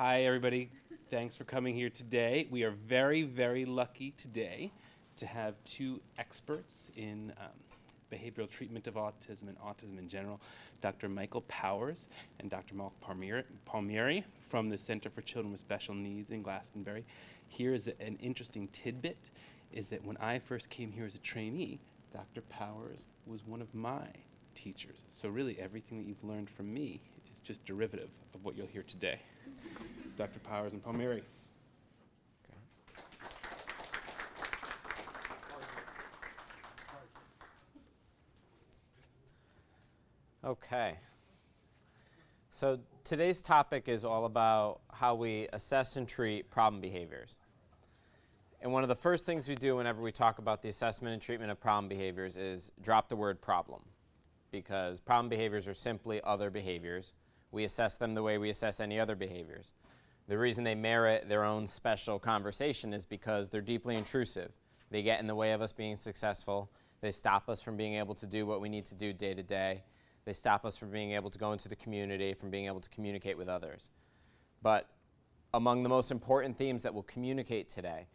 Hi, everybody. Thanks for coming here today. We are very, very lucky today to have two experts in behavioral treatment of autism and autism in general, Dr. Michael Powers and Dr. Mark Palmieri from the Center for Children with Special Needs in Glastonbury. Here is an interesting tidbit, is that when I first came here as a trainee, Dr. Powers was one of my teachers. So really everything that you've learned from me is just derivative of what you'll hear today. Dr. Powers and Palmieri. Okay. So today's topic is all about how we assess and treat problem behaviors. And one of the first things we do whenever we talk about the assessment and treatment of problem behaviors is drop the word problem, because problem behaviors are simply other behaviors. We assess them the way we assess any other behaviors. The reason they merit their own special conversation is because they're deeply intrusive. They get in the way of us being successful. They stop us from being able to do what we need to do day to day. They stop us from being able to go into the community, from being able to communicate with others. But among the most important themes that we'll communicate today,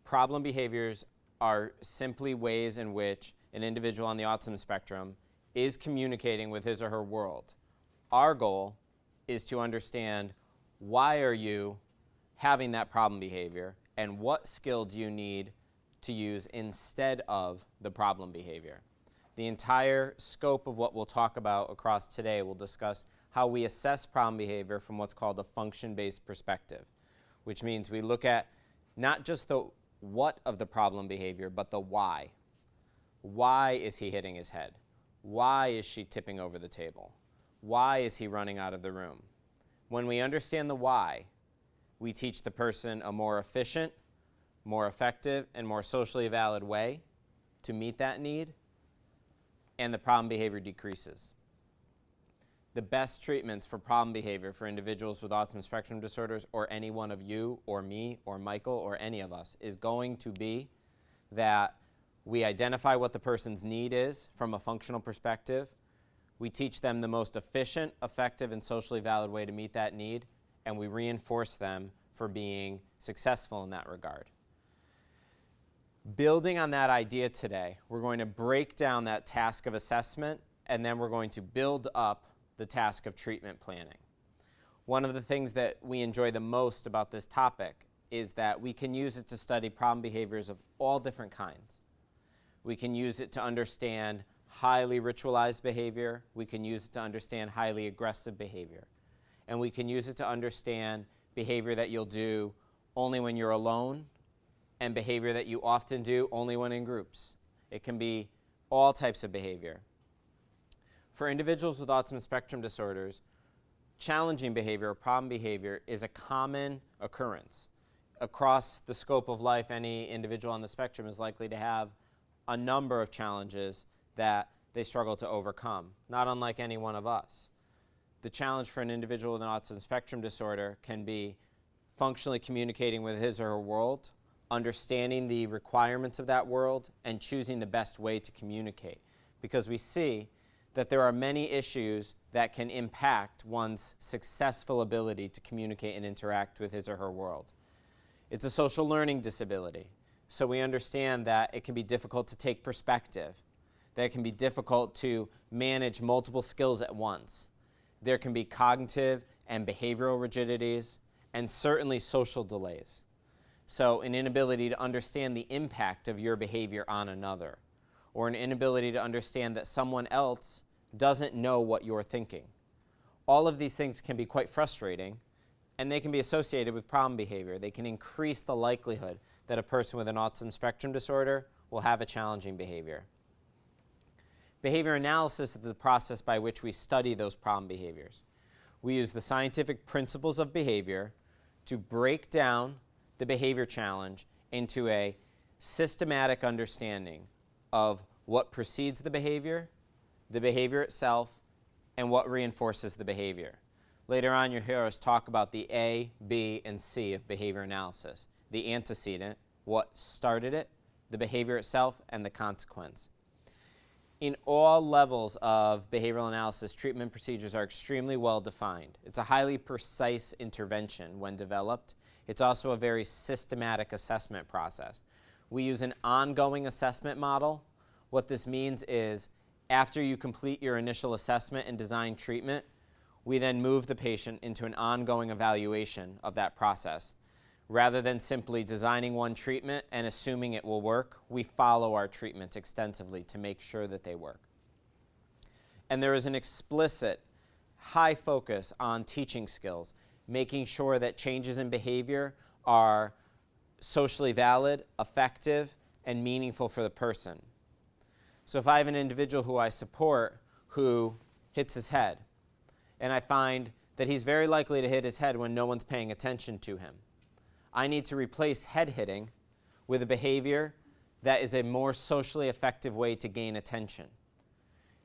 problem behaviors are simply ways in which an individual on the autism spectrum is communicating with his or her world. Our goal is to understand, why are you having that problem behavior, and what skill do you need to use instead of the problem behavior? The entire scope of what we'll talk about across today will discuss how we assess problem behavior from what's called a function-based perspective, which means we look at not just the what of the problem behavior, but the why. Why is he hitting his head? Why is she tipping over the table? Why is he running out of the room? When we understand the why, we teach the person a more efficient, more effective, and more socially valid way to meet that need, and the problem behavior decreases. The best treatments for problem behavior for individuals with autism spectrum disorders, or any one of you, or me, or Michael, or any of us, is going to be that we identify what the person's need is from a functional perspective. We teach them the most efficient, effective, and socially valid way to meet that need, and we reinforce them for being successful in that regard. Building on that idea today, we're going to break down that task of assessment, and then we're going to build up the task of treatment planning. One of the things that we enjoy the most about this topic is that we can use it to study problem behaviors of all different kinds. We can use it to understand highly ritualized behavior. We can use it to understand highly aggressive behavior. And we can use it to understand behavior that you'll do only when you're alone, and behavior that you often do only when in groups. It can be all types of behavior. For individuals with autism spectrum disorders, challenging behavior or problem behavior is a common occurrence. Across the scope of life, any individual on the spectrum is likely to have a number of challenges that they struggle to overcome, not unlike any one of us. The challenge for an individual with an autism spectrum disorder can be functionally communicating with his or her world, understanding the requirements of that world, and choosing the best way to communicate. Because we see that there are many issues that can impact one's successful ability to communicate and interact with his or her world. It's a social learning disability, so we understand that it can be difficult to take perspective, that it can be difficult to manage multiple skills at once. There can be cognitive and behavioral rigidities, and certainly social delays. So an inability to understand the impact of your behavior on another, or an inability to understand that someone else doesn't know what you're thinking. All of these things can be quite frustrating, and they can be associated with problem behavior. They can increase the likelihood that a person with an autism spectrum disorder will have a challenging behavior. Behavior analysis is the process by which we study those problem behaviors. We use the scientific principles of behavior to break down the behavior challenge into a systematic understanding of what precedes the behavior itself, and what reinforces the behavior. Later on, you'll hear us talk about the A, B, and C of behavior analysis. The antecedent, what started it, the behavior itself, and the consequence. In all levels of behavioral analysis, treatment procedures are extremely well defined. It's a highly precise intervention when developed. It's also a very systematic assessment process. We use an ongoing assessment model. What this means is after you complete your initial assessment and design treatment, we then move the patient into an ongoing evaluation of that process. Rather than simply designing one treatment and assuming it will work, we follow our treatments extensively to make sure that they work. And there is an explicit high focus on teaching skills, making sure that changes in behavior are socially valid, effective, and meaningful for the person. So if I have an individual who I support who hits his head, and I find that he's very likely to hit his head when no one's paying attention to him, I need to replace head hitting with a behavior that is a more socially effective way to gain attention.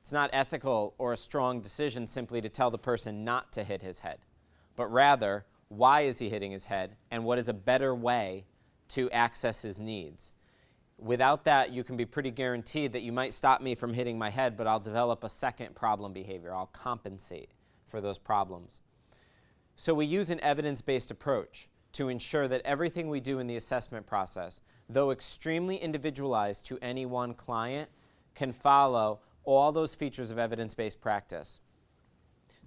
It's not ethical or a strong decision simply to tell the person not to hit his head, but rather, why is he hitting his head, and what is a better way to access his needs? Without that, you can be pretty guaranteed that you might stop me from hitting my head, but I'll develop a second problem behavior. I'll compensate for those problems. So we use an evidence-based approach to ensure that everything we do in the assessment process, though extremely individualized to any one client, can follow all those features of evidence-based practice.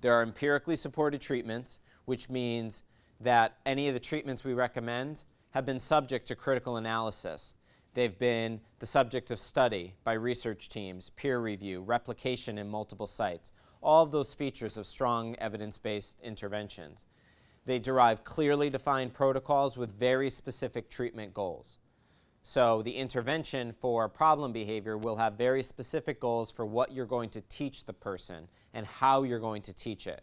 There are empirically supported treatments, which means that any of the treatments we recommend have been subject to critical analysis. They've been the subject of study by research teams, peer review, replication in multiple sites, all of those features of strong evidence-based interventions. They derive clearly defined protocols with very specific treatment goals. So the intervention for problem behavior will have very specific goals for what you're going to teach the person and how you're going to teach it.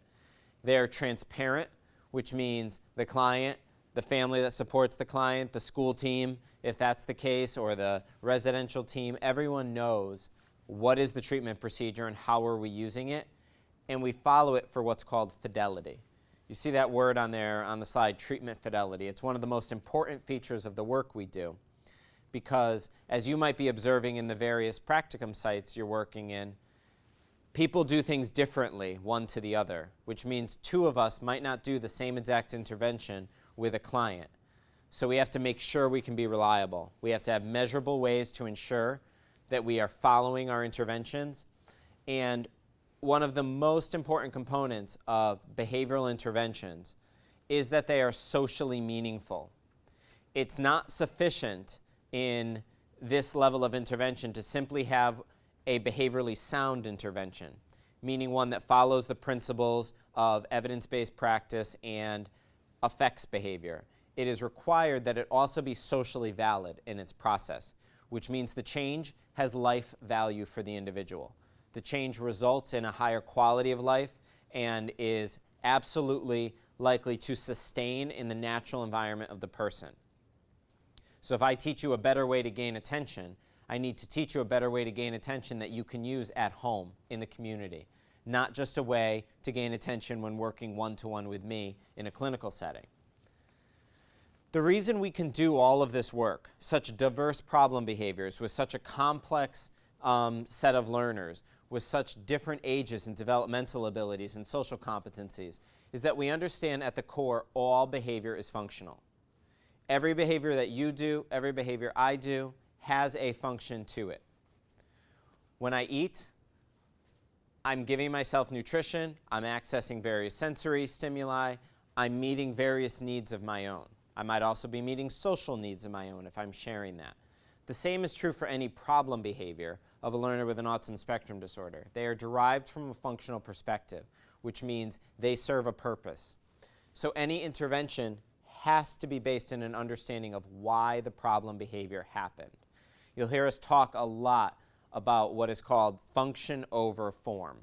They're transparent, which means the client, the family that supports the client, the school team, if that's the case, or the residential team, everyone knows what is the treatment procedure and how are we using it, and we follow it for what's called fidelity. You see that word on there on the slide, treatment fidelity. It's one of the most important features of the work we do because, as you might be observing in the various practicum sites you're working in, people do things differently one to the other, which means two of us might not do the same exact intervention with a client. So we have to make sure we can be reliable. We have to have measurable ways to ensure that we are following our interventions. And one of the most important components of behavioral interventions is that they are socially meaningful. It's not sufficient in this level of intervention to simply have a behaviorally sound intervention, meaning one that follows the principles of evidence-based practice and affects behavior. It is required that it also be socially valid in its process, which means the change has life value for the individual. The change results in a higher quality of life and is absolutely likely to sustain in the natural environment of the person. So if I teach you a better way to gain attention, I need to teach you a better way to gain attention that you can use at home in the community, not just a way to gain attention when working one-to-one with me in a clinical setting. The reason we can do all of this work, such diverse problem behaviors with such a complex set of learners, with such different ages and developmental abilities and social competencies, is that we understand at the core all behavior is functional. Every behavior that you do, every behavior I do, has a function to it. When I eat, I'm giving myself nutrition, I'm accessing various sensory stimuli, I'm meeting various needs of my own. I might also be meeting social needs of my own if I'm sharing that. The same is true for any problem behavior of a learner with an autism spectrum disorder. They are derived from a functional perspective, which means they serve a purpose. So any intervention has to be based in an understanding of why the problem behavior happened. You'll hear us talk a lot about what is called function over form.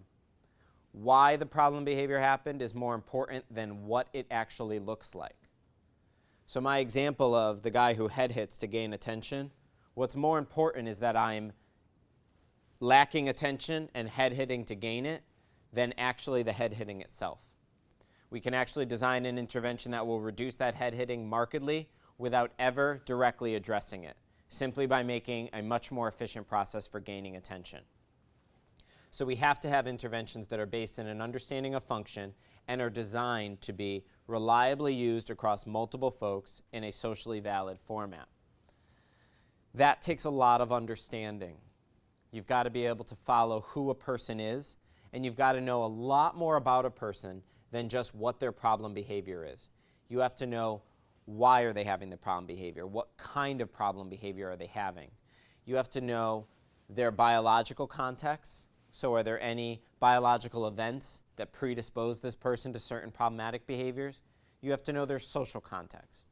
Why the problem behavior happened is more important than what it actually looks like. So my example of the guy who head hits to gain attention, what's more important is that I'm lacking attention and head hitting to gain it than actually the head hitting itself. We can actually design an intervention that will reduce that head hitting markedly without ever directly addressing it, simply by making a much more efficient process for gaining attention. So we have to have interventions that are based in an understanding of function and are designed to be reliably used across multiple folks in a socially valid format. That takes a lot of understanding. You've got to be able to follow who a person is, and you've got to know a lot more about a person than just what their problem behavior is. You have to know why are they having the problem behavior, what kind of problem behavior are they having. You have to know their biological context. So are there any biological events that predispose this person to certain problematic behaviors? You have to know their social context.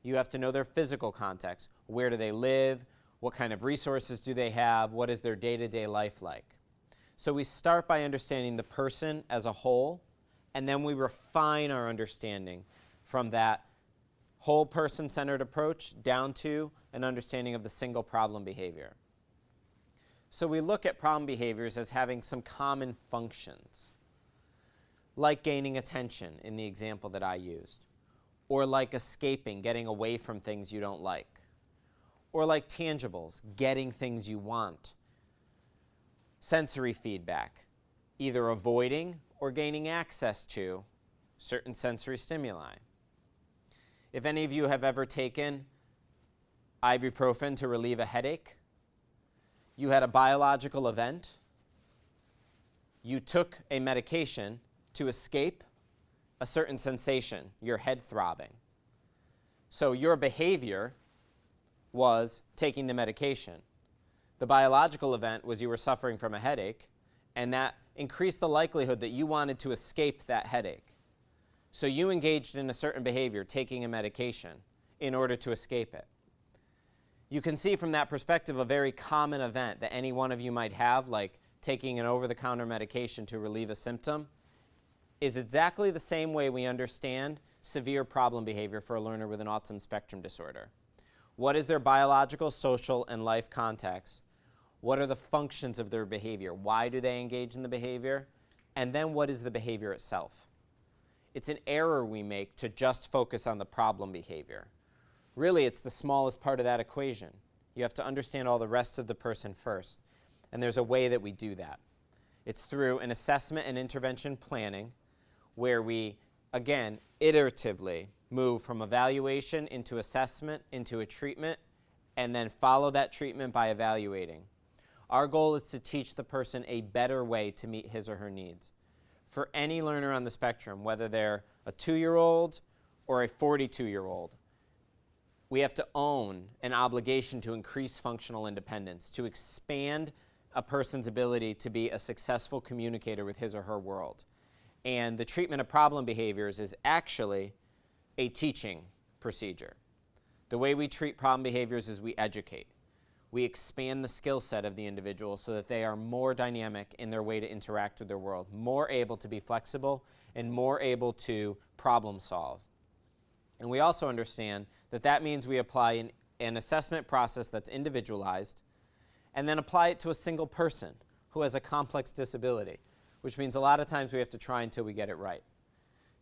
You have to know their physical context. Where do they live? What kind of resources do they have? What is their day-to-day life like? So we start by understanding the person as a whole, and then we refine our understanding from that whole person-centered approach down to an understanding of the single problem behavior. So we look at problem behaviors as having some common functions, like gaining attention in the example that I used, or like escaping, getting away from things you don't like, or like tangibles, getting things you want. Sensory feedback, either avoiding or gaining access to certain sensory stimuli. If any of you have ever taken ibuprofen to relieve a headache, you had a biological event, you took a medication to escape a certain sensation, your head throbbing. So your behavior was taking the medication. The biological event was you were suffering from a headache, and that increased the likelihood that you wanted to escape that headache. So you engaged in a certain behavior, taking a medication, in order to escape it. You can see from that perspective a very common event that any one of you might have, like taking an over-the-counter medication to relieve a symptom, is exactly the same way we understand severe problem behavior for a learner with an autism spectrum disorder. What is their biological, social, and life context? What are the functions of their behavior? Why do they engage in the behavior? And then what is the behavior itself? It's an error we make to just focus on the problem behavior. Really, it's the smallest part of that equation. You have to understand all the rest of the person first. And there's a way that we do that. It's through an assessment and intervention planning where we, again, iteratively move from evaluation into assessment, into a treatment, and then follow that treatment by evaluating. Our goal is to teach the person a better way to meet his or her needs. For any learner on the spectrum, whether they're a 2-year-old or a 42-year-old, we have to own an obligation to increase functional independence, to expand a person's ability to be a successful communicator with his or her world. And the treatment of problem behaviors is actually a teaching procedure. The way we treat problem behaviors is we educate. We expand the skill set of the individual so that they are more dynamic in their way to interact with their world, more able to be flexible, and more able to problem solve. And we also understand that that means we apply an assessment process that's individualized and then apply it to a single person who has a complex disability, which means a lot of times we have to try until we get it right.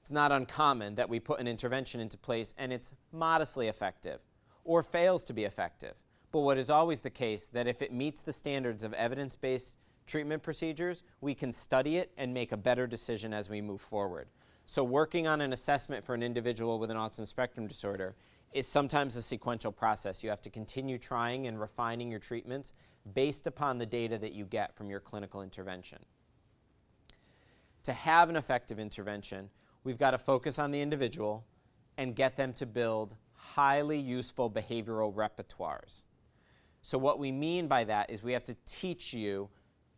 It's not uncommon that we put an intervention into place and it's modestly effective or fails to be effective. But what is always the case, that if it meets the standards of evidence-based treatment procedures, we can study it and make a better decision as we move forward. So working on an assessment for an individual with an autism spectrum disorder is sometimes a sequential process. You have to continue trying and refining your treatments based upon the data that you get from your clinical intervention. To have an effective intervention, we've got to focus on the individual and get them to build highly useful behavioral repertoires. So what we mean by that is we have to teach you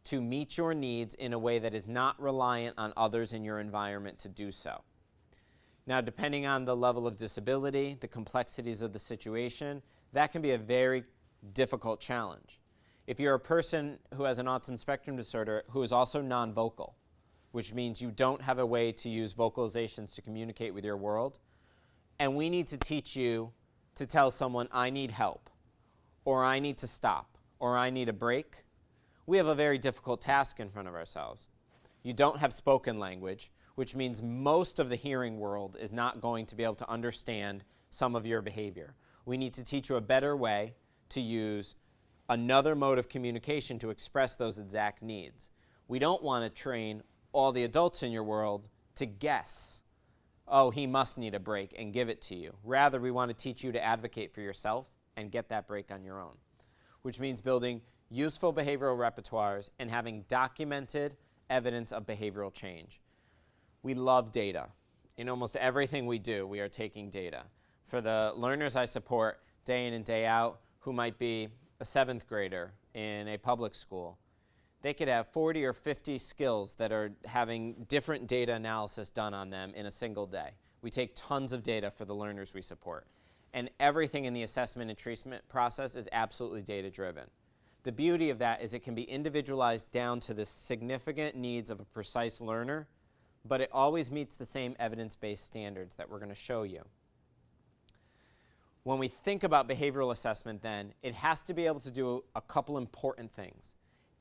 to meet your needs in a way that is not reliant on others in your environment to do so. Now, depending on the level of disability, the complexities of the situation, that can be a very difficult challenge. If you're a person who has an autism spectrum disorder who is also non-vocal, which means you don't have a way to use vocalizations to communicate with your world, and we need to teach you to tell someone, I need help, or I need to stop, or I need a break, we have a very difficult task in front of ourselves. You don't have spoken language, which means most of the hearing world is not going to be able to understand some of your behavior. We need to teach you a better way to use another mode of communication to express those exact needs. We don't want to train all the adults in your world to guess, oh, he must need a break, and give it to you. Rather, we want to teach you to advocate for yourself and get that break on your own, which means building useful behavioral repertoires and having documented evidence of behavioral change. We love data. In almost everything we do, we are taking data. For the learners I support day in and day out, who might be a 7th grader in a public school, they could have 40 or 50 skills that are having different data analysis done on them in a single day. We take tons of data for the learners we support. And everything in the assessment and treatment process is absolutely data-driven. The beauty of that is it can be individualized down to the significant needs of a precise learner, but it always meets the same evidence-based standards that we're going to show you. When we think about behavioral assessment then, it has to be able to do a couple important things.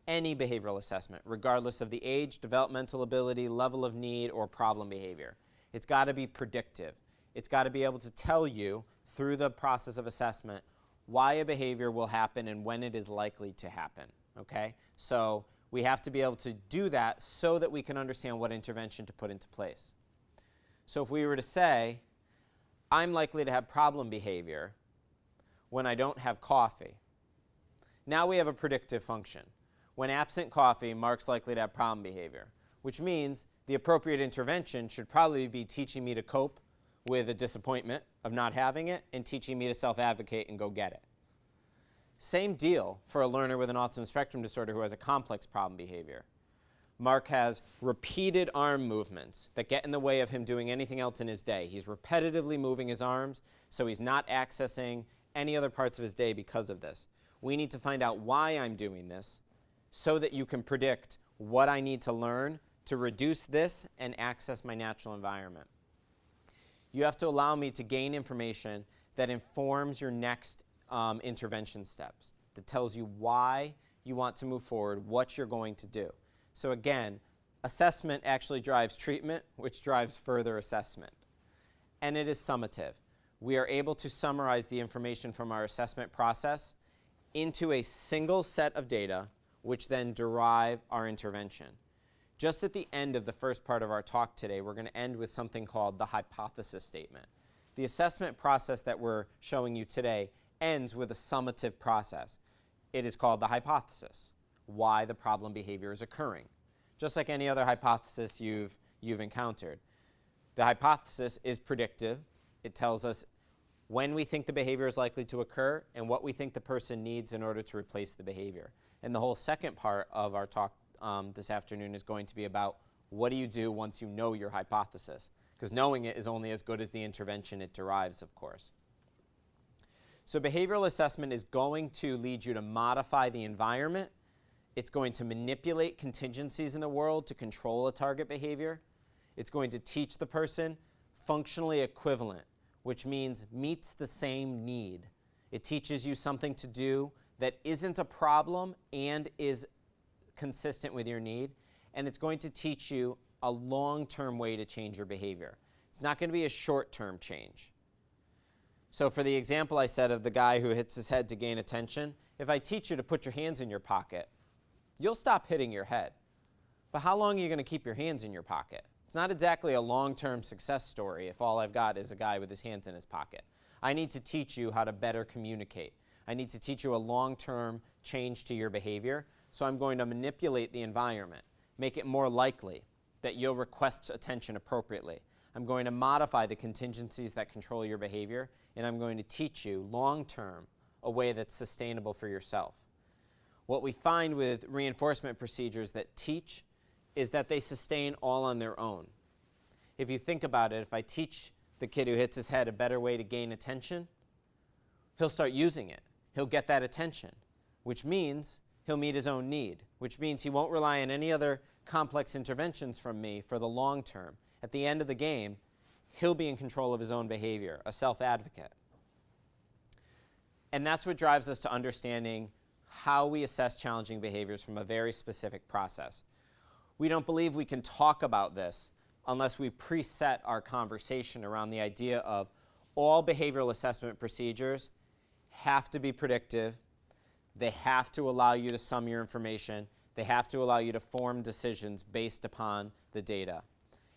Any behavioral assessment, regardless of the age, developmental ability, level of need, or problem behavior. It's got to be predictive. It's got to be able to tell you, through the process of assessment, why a behavior will happen and when it is likely to happen, okay? So we have to be able to do that so that we can understand what intervention to put into place. So if we were to say, I'm likely to have problem behavior when I don't have coffee, now we have a predictive function. When absent coffee, Mark's likely to have problem behavior, which means the appropriate intervention should probably be teaching me to cope with a disappointment of not having it and teaching me to self-advocate and go get it. Same deal for a learner with an autism spectrum disorder who has a complex problem behavior. Mark has repeated arm movements that get in the way of him doing anything else in his day. He's repetitively moving his arms, so he's not accessing any other parts of his day because of this. We need to find out why I'm doing this so that you can predict what I need to learn to reduce this and access my natural environment. You have to allow me to gain information that informs your next intervention steps, that tells you why you want to move forward, what you're going to do. So again, assessment actually drives treatment, which drives further assessment. And it is summative. We are able to summarize the information from our assessment process into a single set of data, which then derive our intervention. Just at the end of the first part of our talk today, we're going to end with something called the hypothesis statement. The assessment process that we're showing you today ends with a summative process. It is called the hypothesis, why the problem behavior is occurring. Just like any other hypothesis you've encountered. The hypothesis is predictive. It tells us when we think the behavior is likely to occur and what we think the person needs in order to replace the behavior. And the whole second part of our talk this afternoon is going to be about what do you do once you know your hypothesis? Because knowing it is only as good as the intervention it derives, of course. So behavioral assessment is going to lead you to modify the environment. It's going to manipulate contingencies in the world to control a target behavior. It's going to teach the person functionally equivalent, which means meets the same need. It teaches you something to do that isn't a problem and is consistent with your need, and it's going to teach you a long-term way to change your behavior. It's not going to be a short-term change. So for the example I said of the guy who hits his head to gain attention, if I teach you to put your hands in your pocket, you'll stop hitting your head. But how long are you going to keep your hands in your pocket? It's not exactly a long-term success story if all I've got is a guy with his hands in his pocket. I need to teach you how to better communicate. I need to teach you a long-term change to your behavior. So I'm going to manipulate the environment, make it more likely that you'll request attention appropriately. I'm going to modify the contingencies that control your behavior, and I'm going to teach you long-term a way that's sustainable for yourself. What we find with reinforcement procedures that teach is that they sustain all on their own. If you think about it, if I teach the kid who hits his head a better way to gain attention, he'll start using it. He'll get that attention, which means he'll meet his own need, which means he won't rely on any other complex interventions from me for the long term. At the end of the game, he'll be in control of his own behavior, a self-advocate. And that's what drives us to understanding how we assess challenging behaviors from a very specific process. We don't believe we can talk about this unless we preset our conversation around the idea of all behavioral assessment procedures have to be predictive. They have to allow you to sum your information. They have to allow you to form decisions based upon the data.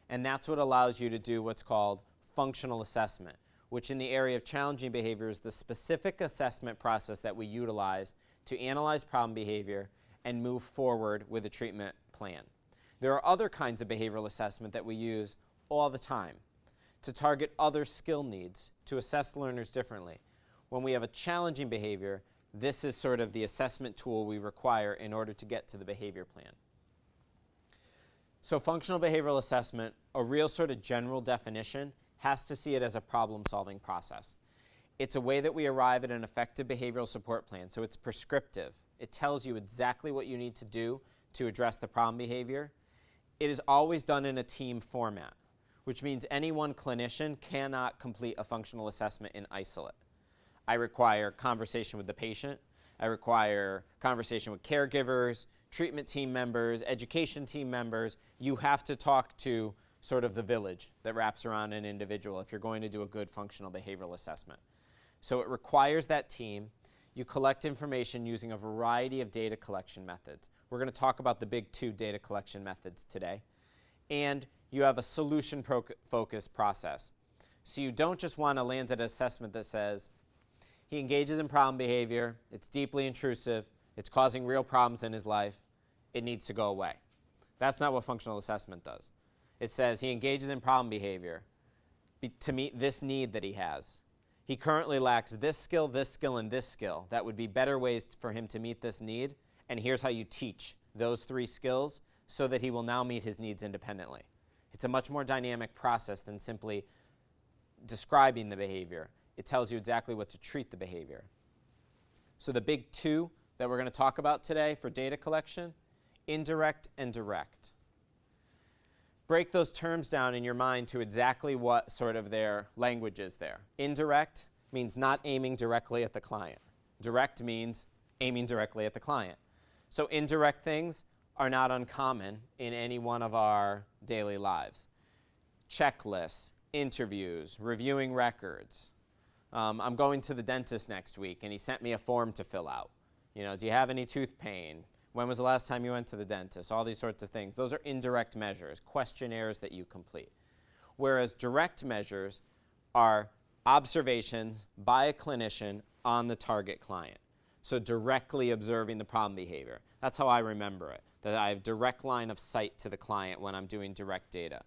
And that's what allows you to do what's called functional assessment, which in the area of challenging behavior is the specific assessment process that we utilize to analyze problem behavior and move forward with a treatment plan. There are other kinds of behavioral assessment that we use all the time to target other skill needs, to assess learners differently. When we have a challenging behavior, this is sort of the assessment tool we require in order to get to the behavior plan. So functional behavioral assessment, a real sort of general definition, has to see it as a problem-solving process. It's a way that we arrive at an effective behavioral support plan. So it's prescriptive. It tells you exactly what you need to do to address the problem behavior. It is always done in a team format, which means any one clinician cannot complete a functional assessment in isolate. I require conversation with the patient. I require conversation with caregivers, treatment team members, education team members. You have to talk to sort of the village that wraps around an individual if you're going to do a good functional behavioral assessment. So it requires that team. You collect information using a variety of data collection methods. We're going to talk about the big two data collection methods today. And you have a solution-focused process. So you don't just want to land at an assessment that says, he engages in problem behavior, it's deeply intrusive, it's causing real problems in his life, it needs to go away. That's not what functional assessment does. It says he engages in problem behavior to meet this need that he has. He currently lacks this skill, and this skill. That would be better ways for him to meet this need, and here's how you teach those 3 skills so that he will now meet his needs independently. It's a much more dynamic process than simply describing the behavior. It tells you exactly what to treat the behavior. So the big 2 that we're going to talk about today for data collection, indirect and direct. Break those terms down in your mind to exactly what sort of their language is there. Indirect means not aiming directly at the client. Direct means aiming directly at the client. So indirect things are not uncommon in any one of our daily lives. Checklists, interviews, reviewing records. I'm going to the dentist next week, and he sent me a form to fill out. Do you have any tooth pain? When was the last time you went to the dentist? All these sorts of things. Those are indirect measures, questionnaires that you complete. Whereas direct measures are observations by a clinician on the target client. So directly observing the problem behavior. That's how I remember it, that I have direct line of sight to the client when I'm doing direct data.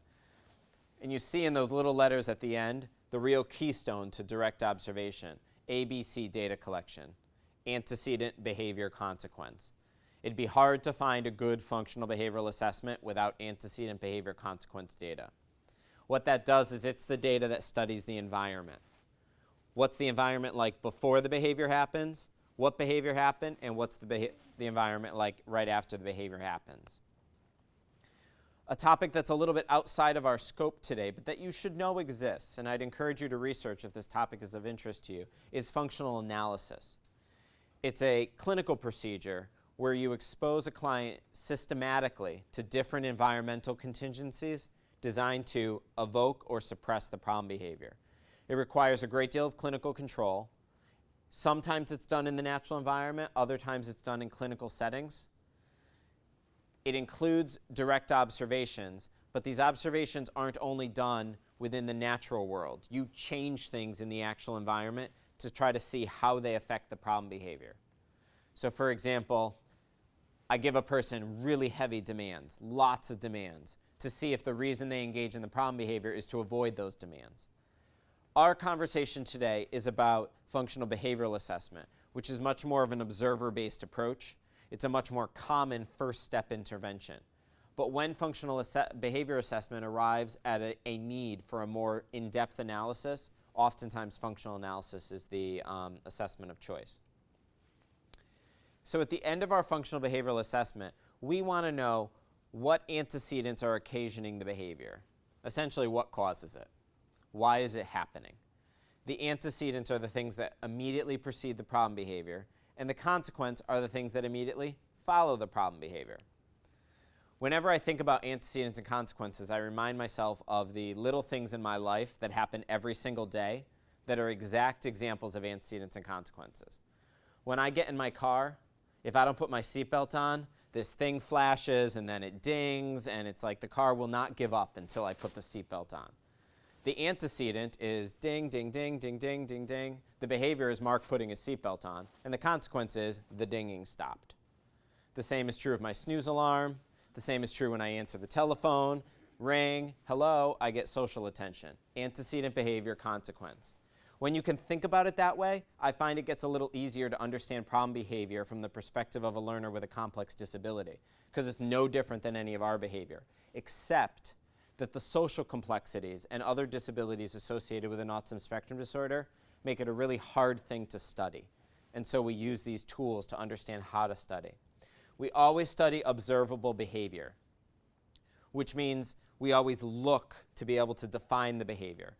And you see in those little letters at the end, the real keystone to direct observation, ABC data collection, antecedent behavior consequence. It'd be hard to find a good functional behavioral assessment without antecedent behavior consequence data. What that does is it's the data that studies the environment. What's the environment like before the behavior happens? What behavior happened? And what's the environment like right after the behavior happens? A topic that's a little bit outside of our scope today, but that you should know exists, and I'd encourage you to research if this topic is of interest to you, is functional analysis. It's a clinical procedure where you expose a client systematically to different environmental contingencies designed to evoke or suppress the problem behavior. It requires a great deal of clinical control. Sometimes it's done in the natural environment, other times it's done in clinical settings. It includes direct observations, but these observations aren't only done within the natural world. You change things in the actual environment to try to see how they affect the problem behavior. So for example, I give a person really heavy demands, lots of demands, to see if the reason they engage in the problem behavior is to avoid those demands. Our conversation today is about functional behavioral assessment, which is much more of an observer-based approach. It's a much more common first step intervention. But when functional behavior assessment arrives at a need for a more in-depth analysis, oftentimes functional analysis is the assessment of choice. So at the end of our functional behavioral assessment, we want to know what antecedents are occasioning the behavior. Essentially, what causes it? Why is it happening? The antecedents are the things that immediately precede the problem behavior, and the consequence are the things that immediately follow the problem behavior. Whenever I think about antecedents and consequences, I remind myself of the little things in my life that happen every single day that are exact examples of antecedents and consequences. When I get in my car, If I don't put my seatbelt on, this thing flashes and then it dings, and it's like the car will not give up until I put the seatbelt on. The antecedent is ding, ding, ding, ding, ding, ding, ding. The behavior is Mark putting his seatbelt on, and the consequence is the dinging stopped. The same is true of my snooze alarm. The same is true when I answer the telephone, ring, hello, I get social attention. Antecedent behavior, consequence. When you can think about it that way, I find it gets a little easier to understand problem behavior from the perspective of a learner with a complex disability, because it's no different than any of our behavior, except that the social complexities and other disabilities associated with an autism spectrum disorder make it a really hard thing to study. And so we use these tools to understand how to study. We always study observable behavior, which means we always look to be able to define the behavior.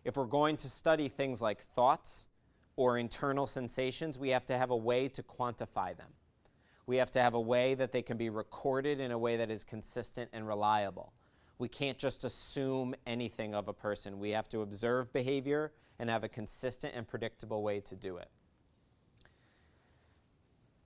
If we're going to study things like thoughts or internal sensations, we have to have a way to quantify them. We have to have a way that they can be recorded in a way that is consistent and reliable. We can't just assume anything of a person. We have to observe behavior and have a consistent and predictable way to do it.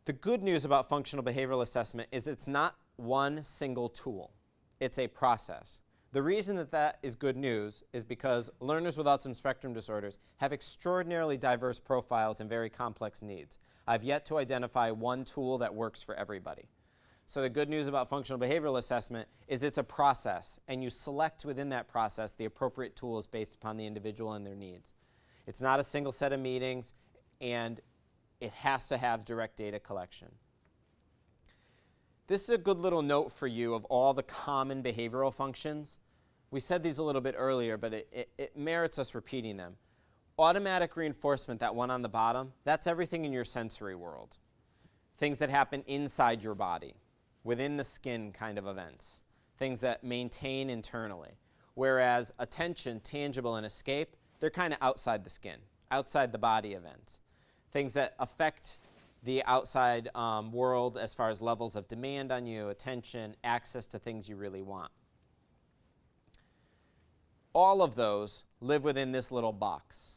The good news about functional behavioral assessment is it's not one single tool. It's a process. The reason that that is good news is because learners with autism spectrum disorders have extraordinarily diverse profiles and very complex needs. I've yet to identify one tool that works for everybody. So the good news about functional behavioral assessment is it's a process, and you select within that process the appropriate tools based upon the individual and their needs. It's not a single set of meetings, and it has to have direct data collection. This is a good little note for you of all the common behavioral functions. We said these a little bit earlier, but it merits us repeating them. Automatic reinforcement, that one on the bottom, that's everything in your sensory world. Things that happen inside your body, within the skin kind of events. Things that maintain internally. Whereas attention, tangible, and escape, they're kind of outside the skin, outside the body events. Things that affect the outside world as far as levels of demand on you, attention, access to things you really want. All of those live within this little box.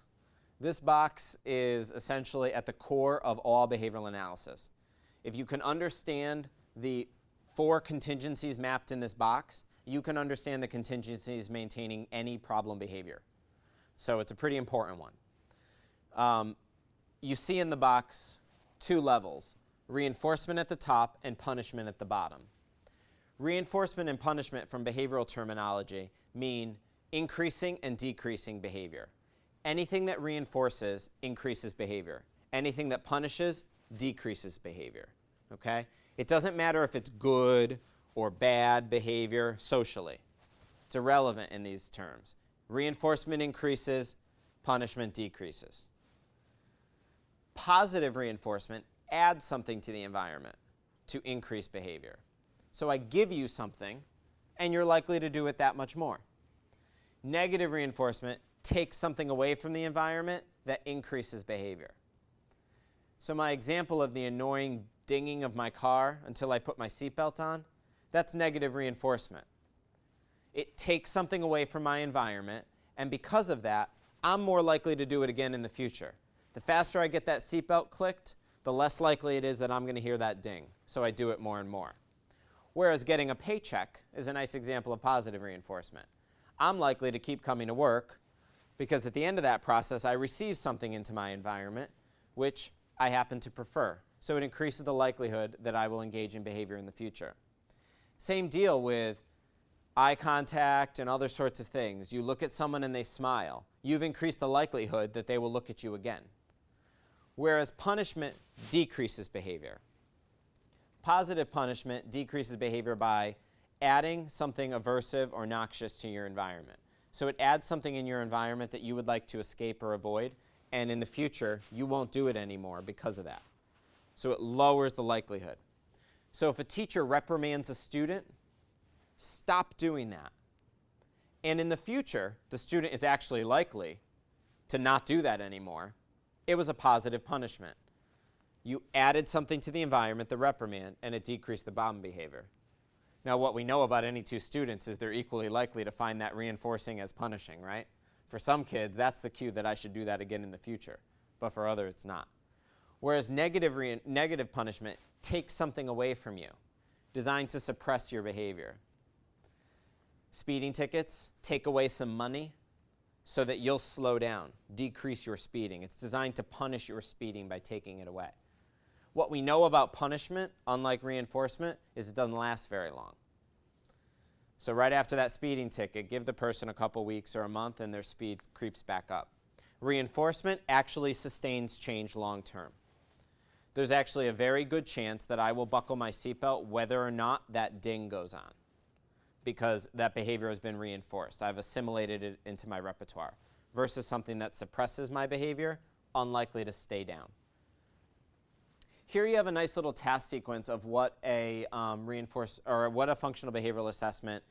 This box is essentially at the core of all behavioral analysis. If you can understand the 4 contingencies mapped in this box, you can understand the contingencies maintaining any problem behavior. So it's a pretty important one. You see in the box 2 levels, reinforcement at the top and punishment at the bottom. Reinforcement and punishment from behavioral terminology mean increasing and decreasing behavior. Anything that reinforces increases behavior. Anything that punishes decreases behavior. Okay? It doesn't matter if it's good or bad behavior socially. It's irrelevant in these terms. Reinforcement increases, punishment decreases. Positive reinforcement adds something to the environment to increase behavior. So I give you something, and you're likely to do it that much more. Negative reinforcement takes something away from the environment that increases behavior. So my example of the annoying dinging of my car until I put my seatbelt on, that's negative reinforcement. It takes something away from my environment, and because of that, I'm more likely to do it again in the future. The faster I get that seatbelt clicked, the less likely it is that I'm going to hear that ding, so I do it more and more. Whereas getting a paycheck is a nice example of positive reinforcement. I'm likely to keep coming to work because at the end of that process, I receive something into my environment which I happen to prefer. So it increases the likelihood that I will engage in behavior in the future. Same deal with eye contact and other sorts of things. You look at someone and they smile. You've increased the likelihood that they will look at you again. Whereas punishment decreases behavior. Positive punishment decreases behavior by adding something aversive or noxious to your environment. So it adds something in your environment that you would like to escape or avoid, and in the future, you won't do it anymore because of that. So it lowers the likelihood. So if a teacher reprimands a student, stop doing that. And in the future, the student is actually likely to not do that anymore. It was a positive punishment. You added something to the environment, the reprimand, and it decreased the problem behavior. Now, what we know about any 2 students is they're equally likely to find that reinforcing as punishing, right? For some kids, that's the cue that I should do that again in the future. But for others, it's not. Whereas negative punishment takes something away from you, designed to suppress your behavior. Speeding tickets take away some money so that you'll slow down, decrease your speeding. It's designed to punish your speeding by taking it away. What we know about punishment, unlike reinforcement, is it doesn't last very long. So right after that speeding ticket, give the person a couple weeks or a month and their speed creeps back up. Reinforcement actually sustains change long term. There's actually a very good chance that I will buckle my seatbelt whether or not that ding goes on, because that behavior has been reinforced. I've assimilated it into my repertoire, versus something that suppresses my behavior, unlikely to stay down. Here you have a nice little task sequence of what a what a functional behavioral assessment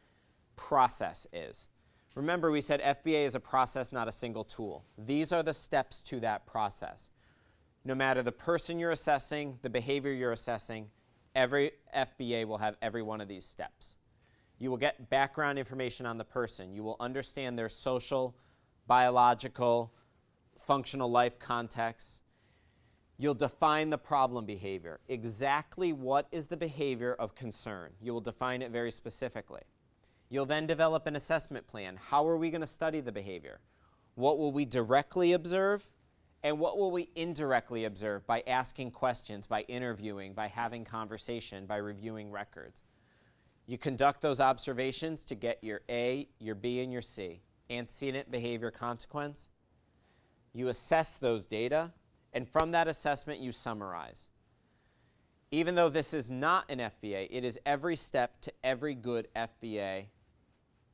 process is. Remember, we said FBA is a process, not a single tool. These are the steps to that process. No matter the person you're assessing, the behavior you're assessing, every FBA will have every one of these steps. You will get background information on the person. You will understand their social, biological, functional life context. You'll define the problem behavior. Exactly what is the behavior of concern? You will define it very specifically. You'll then develop an assessment plan. How are we going to study the behavior? What will we directly observe? And what will we indirectly observe by asking questions, by interviewing, by having conversation, by reviewing records? You conduct those observations to get your A, your B, and your C, antecedent, behavior, consequence. You assess those data, and from that assessment, you summarize. Even though this is not an FBA, it is every step to every good FBA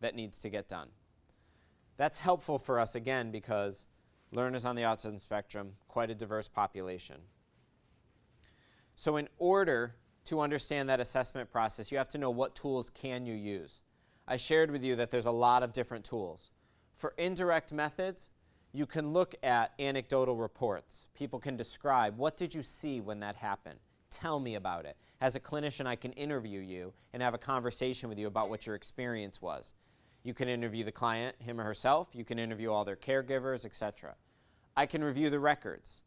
that needs to get done. That's helpful for us, again, because learners on the autism spectrum, quite a diverse population. So in order to understand that assessment process, you have to know what tools can you use. I shared with you that there's a lot of different tools. For indirect methods, you can look at anecdotal reports. People can describe, what did you see when that happened? Tell me about it. As a clinician, I can interview you and have a conversation with you about what your experience was. You can interview the client, him or herself. You can interview all their caregivers, etc. I can review the records.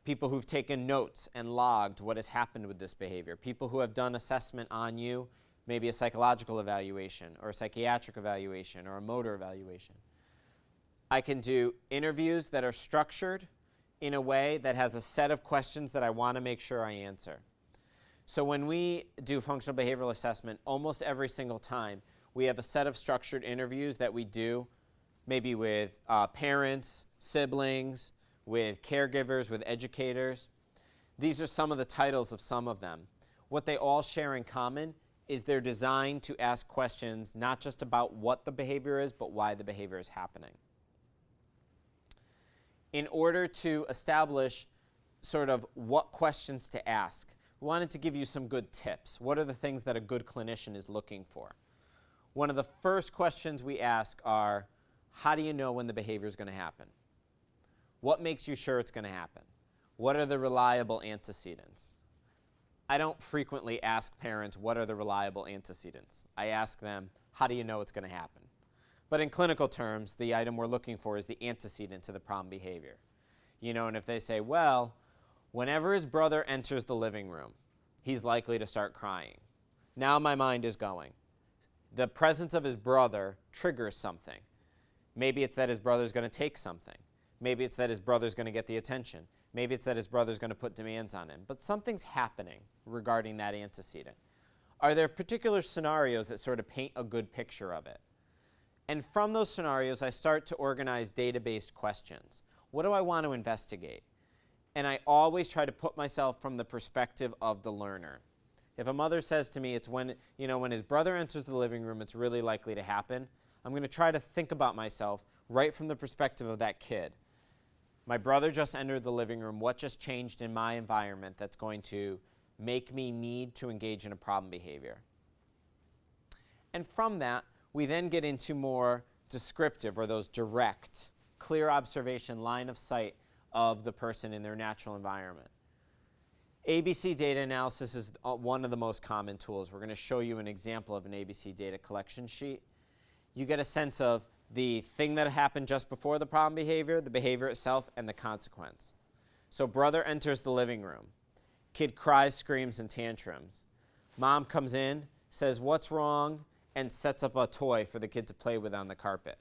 People who've taken notes and logged what has happened with this behavior. People who have done assessment on you, maybe a psychological evaluation or a psychiatric evaluation or a motor evaluation. I can do interviews that are structured in a way that has a set of questions that I want to make sure I answer. So when we do functional behavioral assessment, almost every single time, we have a set of structured interviews that we do, maybe with parents, siblings, with caregivers, with educators. These are some of the titles of some of them. What they all share in common is they're designed to ask questions not just about what the behavior is, but why the behavior is happening. In order to establish sort of what questions to ask, we wanted to give you some good tips. What are the things that a good clinician is looking for? One of the first questions we ask are, how do you know when the behavior is going to happen? What makes you sure it's going to happen? What are the reliable antecedents? I don't frequently ask parents, what are the reliable antecedents? I ask them, how do you know it's going to happen? But in clinical terms, the item we're looking for is the antecedent to the problem behavior. You know, and if they say, well, whenever his brother enters the living room, he's likely to start crying. Now my mind is going. The presence of his brother triggers something. Maybe it's that his brother's going to take something. Maybe it's that his brother's going to get the attention. Maybe it's that his brother's going to put demands on him. But something's happening regarding that antecedent. Are there particular scenarios that sort of paint a good picture of it? And from those scenarios, I start to organize data-based questions. What do I want to investigate? And I always try to put myself from the perspective of the learner. If a mother says to me, it's when his brother enters the living room, it's really likely to happen, I'm going to try to think about myself right from the perspective of that kid. My brother just entered the living room. What just changed in my environment that's going to make me need to engage in a problem behavior? And from that, we then get into more descriptive, or those direct, clear observation, line of sight of the person in their natural environment. ABC data analysis is one of the most common tools. We're going to show you an example of an ABC data collection sheet. You get a sense of the thing that happened just before the problem behavior, the behavior itself, and the consequence. So brother enters the living room. Kid cries, screams, and tantrums. Mom comes in, says, "What's wrong?" and sets up a toy for the kid to play with on the carpet.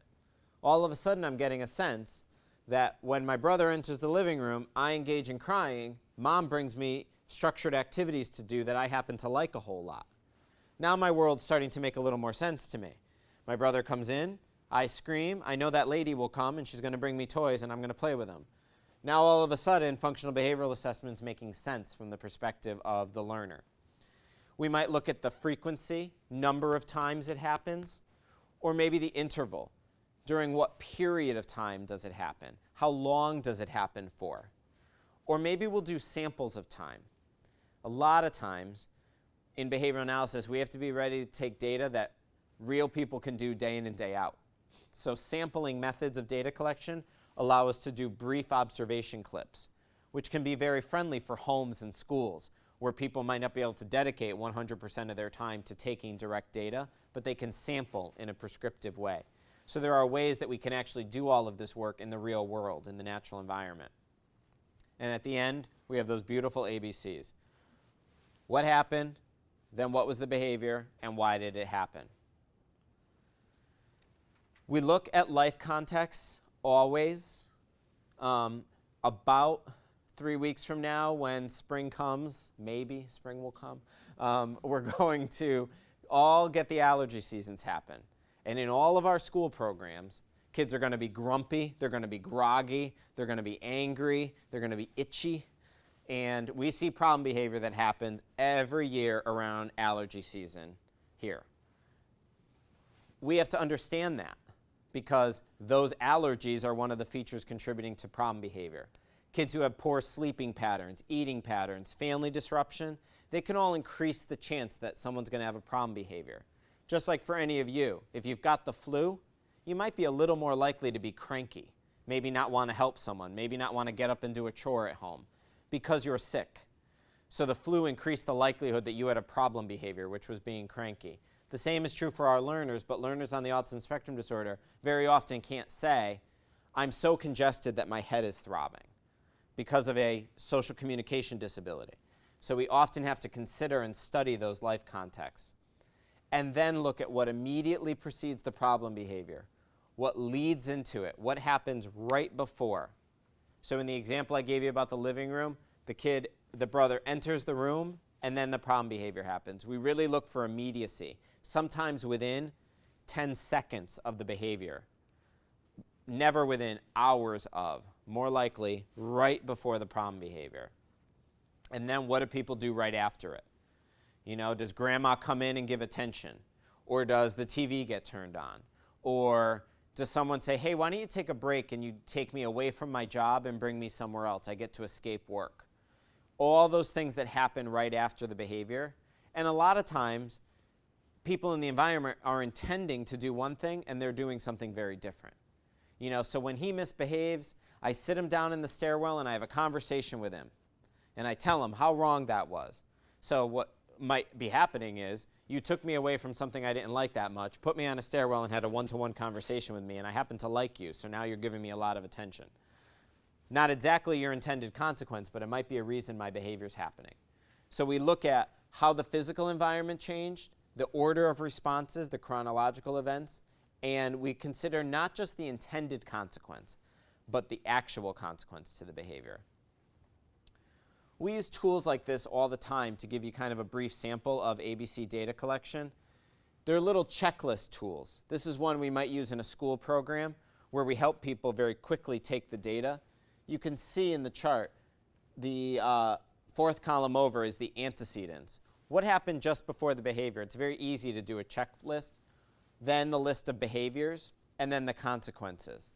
All of a sudden, I'm getting a sense that when my brother enters the living room, I engage in crying. Mom brings me structured activities to do that I happen to like a whole lot. Now my world's starting to make a little more sense to me. My brother comes in, I scream, I know that lady will come and she's going to bring me toys and I'm going to play with them. Now all of a sudden, functional behavioral assessment is making sense from the perspective of the learner. We might look at the frequency, number of times it happens, or maybe the interval. During what period of time does it happen? How long does it happen for? Or maybe we'll do samples of time. A lot of times in behavioral analysis, we have to be ready to take data that real people can do day in and day out. So sampling methods of data collection allow us to do brief observation clips, which can be very friendly for homes and schools, where people might not be able to dedicate 100% of their time to taking direct data, but they can sample in a prescriptive way. So there are ways that we can actually do all of this work in the real world, in the natural environment. And at the end, we have those beautiful ABCs. What happened, then what was the behavior, and why did it happen? We look at life contexts always. About 3 weeks from now, when spring comes, maybe spring will come, we're going to all get the allergy seasons happen. And in all of our school programs, kids are going to be grumpy, they're going to be groggy, they're going to be angry, they're going to be itchy. And we see problem behavior that happens every year around allergy season here. We have to understand that because those allergies are one of the features contributing to problem behavior. Kids who have poor sleeping patterns, eating patterns, family disruption, they can all increase the chance that someone's going to have a problem behavior. Just like for any of you, if you've got the flu, you might be a little more likely to be cranky, maybe not want to help someone, maybe not want to get up and do a chore at home because you're sick. So the flu increased the likelihood that you had a problem behavior, which was being cranky. The same is true for our learners, but learners on the autism spectrum disorder very often can't say, "I'm so congested that my head is throbbing," because of a social communication disability. So we often have to consider and study those life contexts. And then look at what immediately precedes the problem behavior, what leads into it, what happens right before. So in the example I gave you about the living room, the brother enters the room, and then the problem behavior happens. We really look for immediacy, sometimes within 10 seconds of the behavior, never within hours of, more likely right before the problem behavior. And then what do people do right after it? You know, does grandma come in and give attention? Or does the TV get turned on? Or does someone say, "Hey, why don't you take a break and you take me away from my job and bring me somewhere else? I get to escape work." All those things that happen right after the behavior. And a lot of times, people in the environment are intending to do one thing and they're doing something very different. You know, so when he misbehaves, I sit him down in the stairwell and I have a conversation with him. And I tell him how wrong that was. So what might be happening is, you took me away from something I didn't like that much, put me on a stairwell and had a one-to-one conversation with me, and I happen to like you, so now you're giving me a lot of attention. Not exactly your intended consequence, but it might be a reason my behavior is happening. So we look at how the physical environment changed, the order of responses, the chronological events, and we consider not just the intended consequence, but the actual consequence to the behavior. We use tools like this all the time to give you kind of a brief sample of ABC data collection. They're little checklist tools. This is one we might use in a school program where we help people very quickly take the data. You can see in the chart, the fourth column over is the antecedents. What happened just before the behavior? It's very easy to do a checklist, then the list of behaviors, and then the consequences.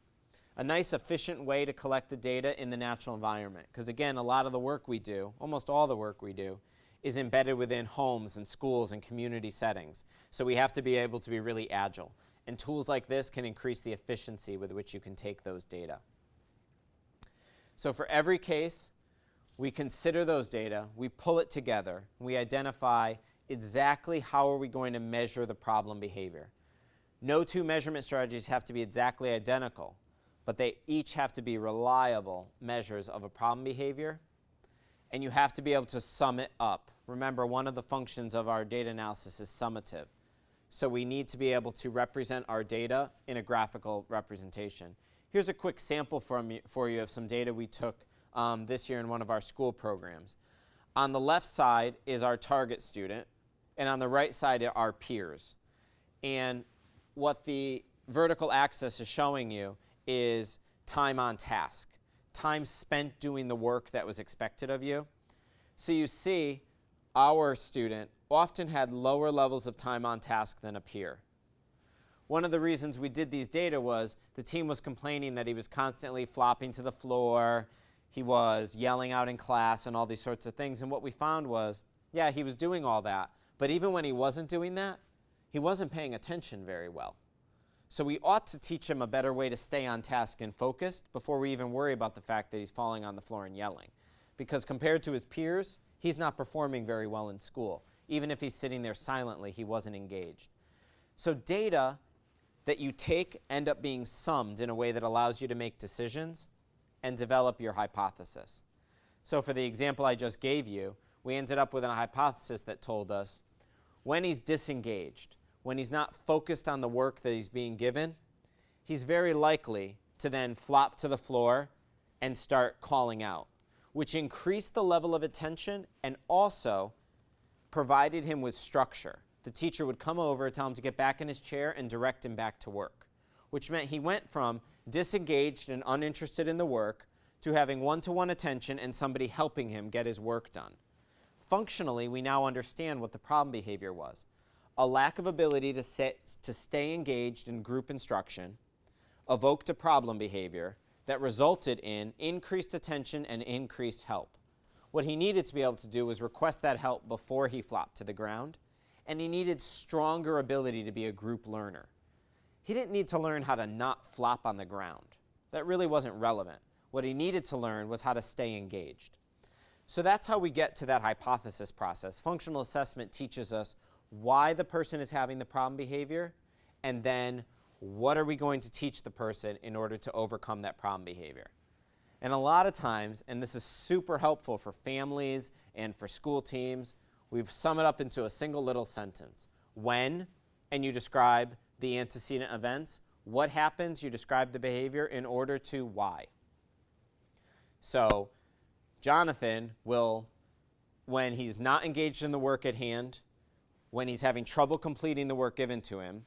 A nice efficient way to collect the data in the natural environment. Because again, a lot of the work we do, almost all the work we do, is embedded within homes and schools and community settings. So we have to be able to be really agile. And tools like this can increase the efficiency with which you can take those data. So for every case, we consider those data, we pull it together, we identify exactly how are we going to measure the problem behavior. No two measurement strategies have to be exactly identical. but they each have to be reliable measures of a problem behavior, and you have to be able to sum it up. Remember, one of the functions of our data analysis is summative. So we need to be able to represent our data in a graphical representation. Here's a quick sample for you of some data we took this year in one of our school programs. On the left side is our target student, and on the right side are our peers. And what the vertical axis is showing you is time on task, time spent doing the work that was expected of you. So you see our student often had lower levels of time on task than a peer. One of the reasons we did these data was the team was complaining that he was constantly flopping to the floor, he was yelling out in class and all these sorts of things. And what we found was, yeah, he was doing all that, but even when he wasn't doing that, he wasn't paying attention very well. So we ought to teach him a better way to stay on task and focused before we even worry about the fact that he's falling on the floor and yelling. Because compared to his peers, he's not performing very well in school. Even if he's sitting there silently, he wasn't engaged. So data that you take end up being summed in a way that allows you to make decisions and develop your hypothesis. So for the example I just gave you, we ended up with a hypothesis that told us when he's disengaged, when he's not focused on the work that he's being given, he's very likely to then flop to the floor and start calling out, which increased the level of attention and also provided him with structure. The teacher would come over, tell him to get back in his chair, and direct him back to work, which meant he went from disengaged and uninterested in the work to having one-to-one attention and somebody helping him get his work done. Functionally, we now understand what the problem behavior was. A lack of ability to stay engaged in group instruction evoked a problem behavior that resulted in increased attention and increased help. What he needed to be able to do was request that help before he flopped to the ground, and he needed stronger ability to be a group learner. He didn't need to learn how to not flop on the ground. That really wasn't relevant. What he needed to learn was how to stay engaged. So that's how we get to that hypothesis process. Functional assessment teaches us why the person is having the problem behavior, and then what are we going to teach the person in order to overcome that problem behavior. And a lot of times, and this is super helpful for families and for school teams, we sum it up into a single little sentence. When, and you describe the antecedent events. What happens, you describe the behavior in order to why. So Jonathan will, when he's not engaged in the work at hand, when he's having trouble completing the work given to him,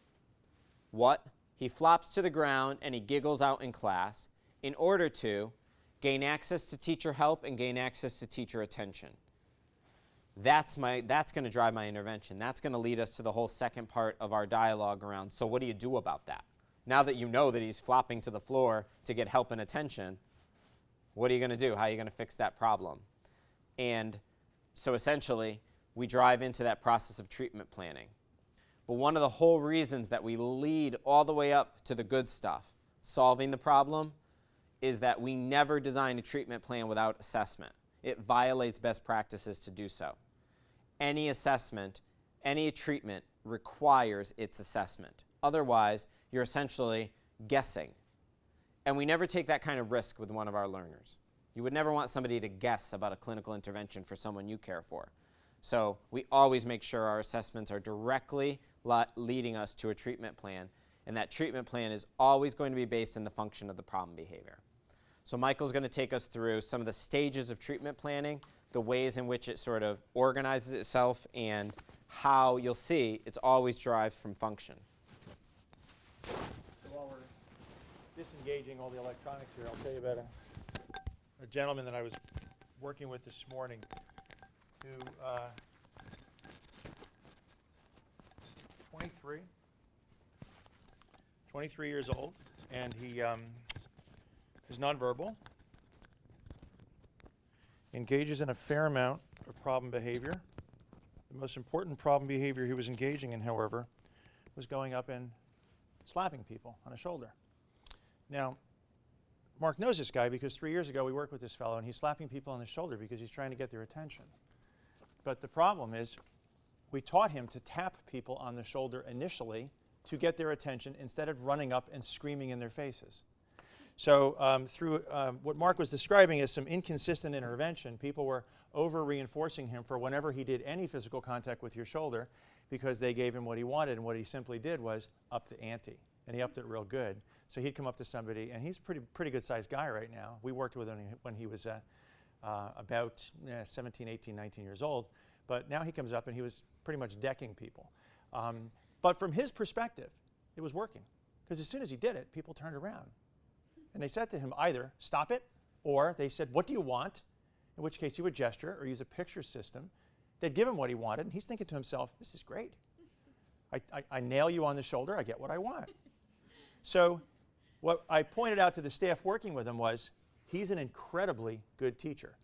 what? He flops to the ground and he giggles out in class in order to gain access to teacher help and gain access to teacher attention. That's going to drive my intervention. That's going to lead us to the whole second part of our dialogue around, so what do you do about that? Now that you know that he's flopping to the floor to get help and attention, what are you going to do? How are you going to fix that problem? And so essentially, we drive into that process of treatment planning. But one of the whole reasons that we lead all the way up to the good stuff, solving the problem, is that we never design a treatment plan without assessment. It violates best practices to do so. Any assessment, any treatment requires its assessment. Otherwise, you're essentially guessing. And we never take that kind of risk with one of our learners. You would never want somebody to guess about a clinical intervention for someone you care for. So we always make sure our assessments are directly leading us to a treatment plan, and that treatment plan is always going to be based on the function of the problem behavior. So Michael's going to take us through some of the stages of treatment planning, the ways in which it sort of organizes itself, and how you'll see it's always derived from function. While we're disengaging all the electronics here, I'll tell you about a gentleman that I was working with this morning who 23 years old, and he is nonverbal, engages in a fair amount of problem behavior. The most important problem behavior he was engaging in, however, was going up and slapping people on the shoulder. Now, Mark knows this guy because 3 years ago we worked with this fellow, and he's slapping people on the shoulder because he's trying to get their attention. But the problem is we taught him to tap people on the shoulder initially to get their attention instead of running up and screaming in their faces. So through what Mark was describing as some inconsistent intervention, people were over-reinforcing him for whenever he did any physical contact with your shoulder because they gave him what he wanted, and what he simply did was up the ante, and he upped it real good. So he'd come up to somebody, and he's a pretty good-sized guy right now. We worked with him when he was about 17, 18, 19 years old, but now he comes up and he was pretty much decking people. But from his perspective, it was working, because as soon as he did it, people turned around. And they said to him either, stop it, or they said, what do you want? In which case he would gesture or use a picture system. They'd give him what he wanted, and he's thinking to himself, this is great. I nail you on the shoulder, I get what I want. So what I pointed out to the staff working with him was, he's an incredibly good teacher.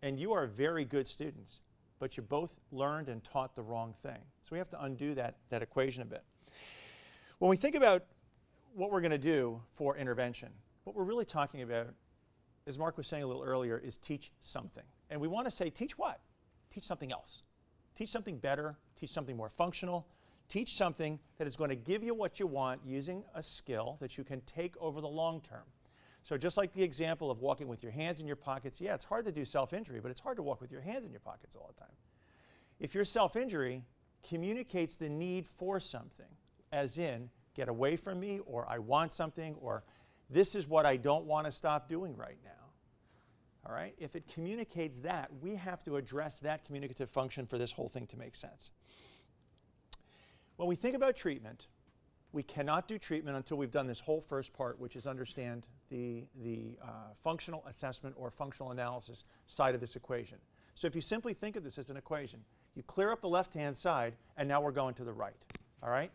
And you are very good students, but you both learned and taught the wrong thing. So we have to undo that equation a bit. When we think about what we're going to do for intervention, what we're really talking about, as Mark was saying a little earlier, is teach something. And we want to say, teach what? Teach something else. Teach something better, teach something more functional, teach something that is going to give you what you want using a skill that you can take over the long term. So just like the example of walking with your hands in your pockets, yeah, it's hard to do self-injury, but it's hard to walk with your hands in your pockets all the time. If your self-injury communicates the need for something, as in, get away from me, or I want something, or this is what I don't want to stop doing right now. All right? If it communicates that, we have to address that communicative function for this whole thing to make sense. When we think about treatment, we cannot do treatment until we've done this whole first part, which is understand the functional assessment or functional analysis side of this equation. So if you simply think of this as an equation, you clear up the left-hand side, and now we're going to the right. All right?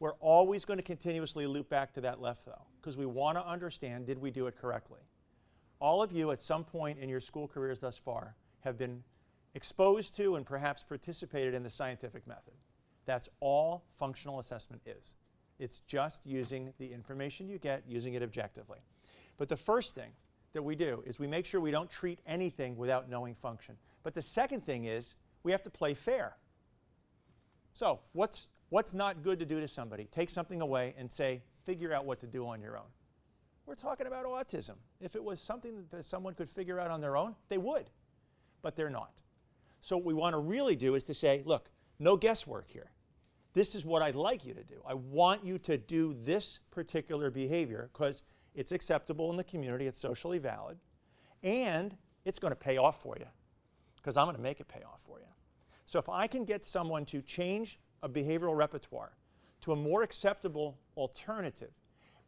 We're always going to continuously loop back to that left, though, because we want to understand, did we do it correctly? All of you at some point in your school careers thus far have been exposed to and perhaps participated in the scientific method. That's all functional assessment is. It's just using the information you get, using it objectively. But the first thing that we do is we make sure we don't treat anything without knowing function. But the second thing is we have to play fair. So what's not good to do to somebody? Take something away and say, figure out what to do on your own. We're talking about autism. If it was something that someone could figure out on their own, they would. But they're not. So what we want to really do is to say, look, no guesswork here. This is what I'd like you to do. I want you to do this particular behavior because it's acceptable in the community, it's socially valid, and it's going to pay off for you because I'm going to make it pay off for you. So if I can get someone to change a behavioral repertoire to a more acceptable alternative,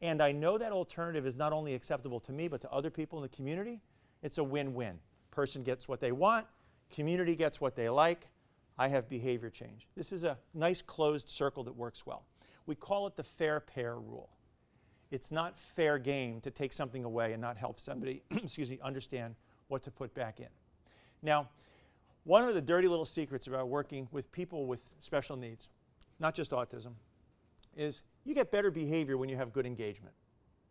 and I know that alternative is not only acceptable to me but to other people in the community, it's a win-win. Person gets what they want, community gets what they like, I have behavior change. This is a nice closed circle that works well. We call it the fair pair rule. It's not fair game to take something away and not help somebody understand what to put back in. Now, one of the dirty little secrets about working with people with special needs, not just autism, is you get better behavior when you have good engagement.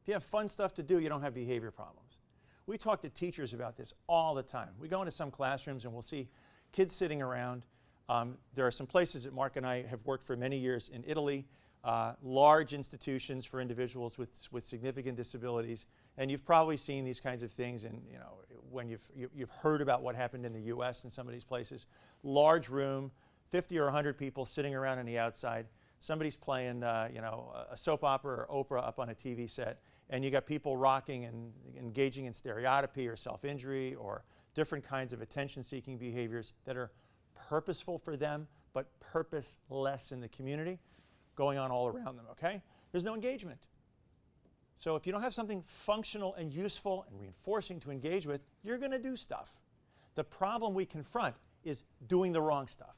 If you have fun stuff to do, you don't have behavior problems. We talk to teachers about this all the time. We go into some classrooms and we'll see kids sitting around. There are some places that Mark and I have worked for many years in Italy, large institutions for individuals with significant disabilities, and you've probably seen these kinds of things, and when you've heard about what happened in the U.S. in some of these places. Large room, 50 or 100 people sitting around on the outside. Somebody's playing, a soap opera or Oprah up on a TV set, and you got people rocking and engaging in stereotypy or self-injury or different kinds of attention-seeking behaviors that are purposeful for them, but purposeless in the community, going on all around them, okay? There's no engagement. So if you don't have something functional and useful and reinforcing to engage with, you're going to do stuff. The problem we confront is doing the wrong stuff.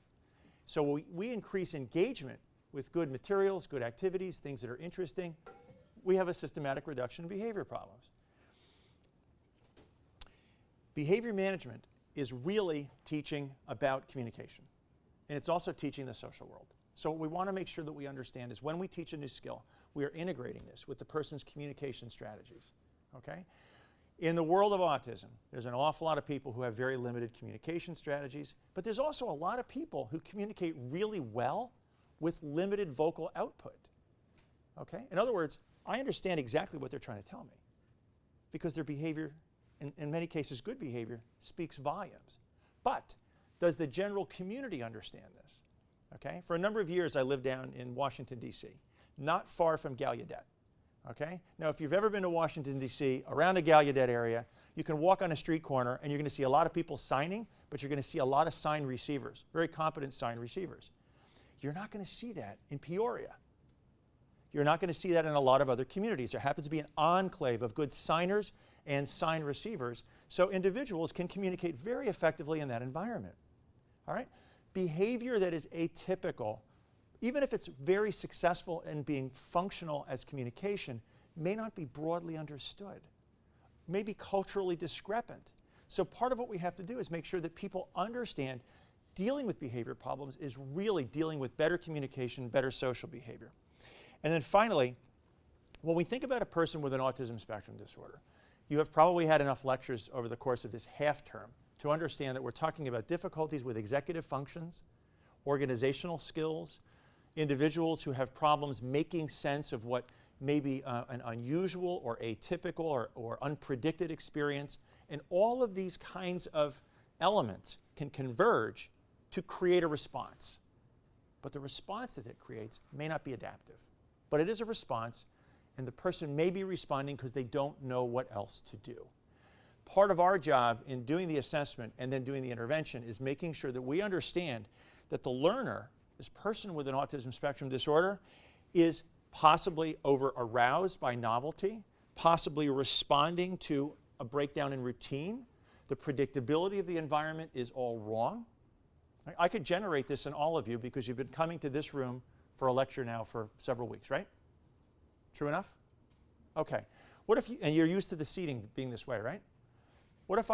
So we increase engagement with good materials, good activities, things that are interesting. We have a systematic reduction in behavior problems. Behavior management is really teaching about communication. And it's also teaching the social world. So what we want to make sure that we understand is when we teach a new skill, we are integrating this with the person's communication strategies, okay? In the world of autism, there's an awful lot of people who have very limited communication strategies, but there's also a lot of people who communicate really well with limited vocal output, okay? In other words, I understand exactly what they're trying to tell me, because their behavior, in many cases good behavior, speaks volumes. But does the general community understand this? Okay? For a number of years, I lived down in Washington, D.C., not far from Gallaudet. Okay? Now, if you've ever been to Washington, D.C., around the Gallaudet area, you can walk on a street corner and you're going to see a lot of people signing, but you're going to see a lot of sign receivers, very competent sign receivers. You're not going to see that in Peoria. You're not going to see that in a lot of other communities. There happens to be an enclave of good signers and sign receivers, so individuals can communicate very effectively in that environment. All right? Behavior that is atypical, even if it's very successful in being functional as communication, may not be broadly understood, may be culturally discrepant. So part of what we have to do is make sure that people understand dealing with behavior problems is really dealing with better communication, better social behavior. And then finally, when we think about a person with an autism spectrum disorder, you have probably had enough lectures over the course of this half term to understand that we're talking about difficulties with executive functions, organizational skills, individuals who have problems making sense of what may be an unusual or atypical or unpredicted experience. And all of these kinds of elements can converge to create a response. But the response that it creates may not be adaptive. But it is a response, and the person may be responding because they don't know what else to do. Part of our job in doing the assessment and then doing the intervention is making sure that we understand that the learner, this person with an autism spectrum disorder, is possibly over-aroused by novelty, possibly responding to a breakdown in routine. The predictability of the environment is all wrong. I could generate this in all of you because you've been coming to this room for a lecture now for several weeks, right? True enough? Okay. What if and you're used to the seating being this way, right? What if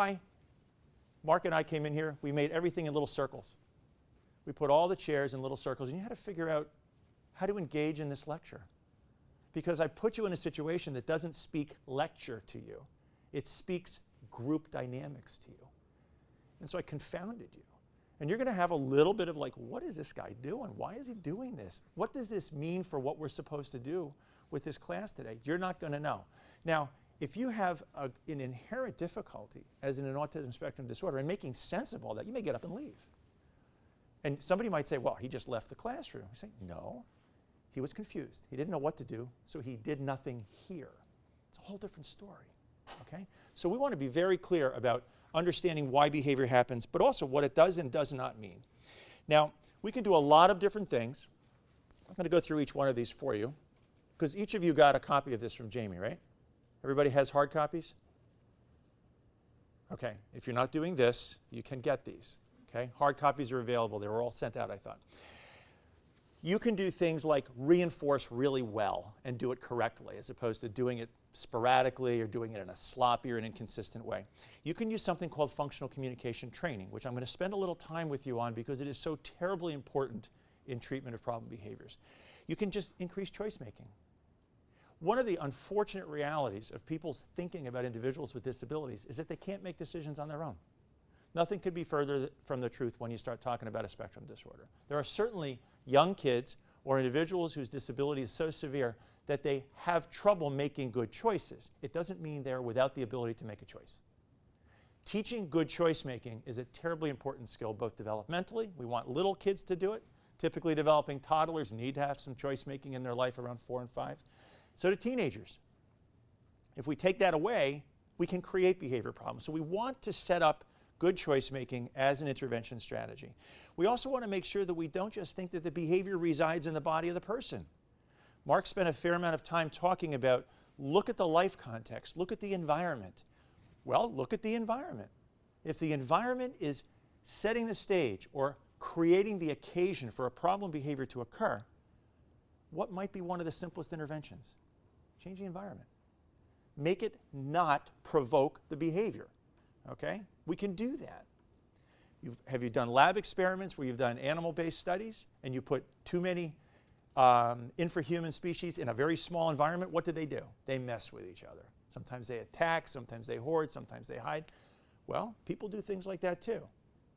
Mark and I came in here, we made everything in little circles. We put all the chairs in little circles, and you had to figure out how to engage in this lecture. Because I put you in a situation that doesn't speak lecture to you. It speaks group dynamics to you. And so I confounded you. And you're going to have a little bit of like, what is this guy doing? Why is he doing this? What does this mean for what we're supposed to do with this class today? You're not going to know. Now, if you have an inherent difficulty as in an autism spectrum disorder and making sense of all that, you may get up and leave. And somebody might say, well, he just left the classroom. I say, no, he was confused. He didn't know what to do, so he did nothing here. It's a whole different story, okay? So we want to be very clear about understanding why behavior happens, but also what it does and does not mean. Now, we can do a lot of different things. I'm going to go through each one of these for you, because each of you got a copy of this from Jamie, right? Everybody has hard copies? Okay, if you're not doing this, you can get these. Okay? Hard copies are available. They were all sent out, I thought. You can do things like reinforce really well and do it correctly as opposed to doing it sporadically or doing it in a sloppy or an inconsistent way. You can use something called functional communication training, which I'm going to spend a little time with you on because it is so terribly important in treatment of problem behaviors. You can just increase choice making. One of the unfortunate realities of people's thinking about individuals with disabilities is that they can't make decisions on their own. Nothing could be further from the truth when you start talking about a spectrum disorder. There are certainly young kids or individuals whose disability is so severe that they have trouble making good choices. It doesn't mean they're without the ability to make a choice. Teaching good choice making is a terribly important skill, both developmentally. We want little kids to do it. Typically developing toddlers need to have some choice making in their life around 4 and 5. So do teenagers. If we take that away, we can create behavior problems. So we want to set up good choice making as an intervention strategy. We also want to make sure that we don't just think that the behavior resides in the body of the person. Mark spent a fair amount of time talking about look at the life context, look at the environment. Well, look at the environment. If the environment is setting the stage or creating the occasion for a problem behavior to occur, what might be one of the simplest interventions? Change the environment. Make it not provoke the behavior. Okay? We can do that. Have you done lab experiments where you've done animal-based studies and you put too many infrahuman species in a very small environment? What do? They mess with each other. Sometimes they attack, sometimes they hoard, sometimes they hide. Well, people do things like that too.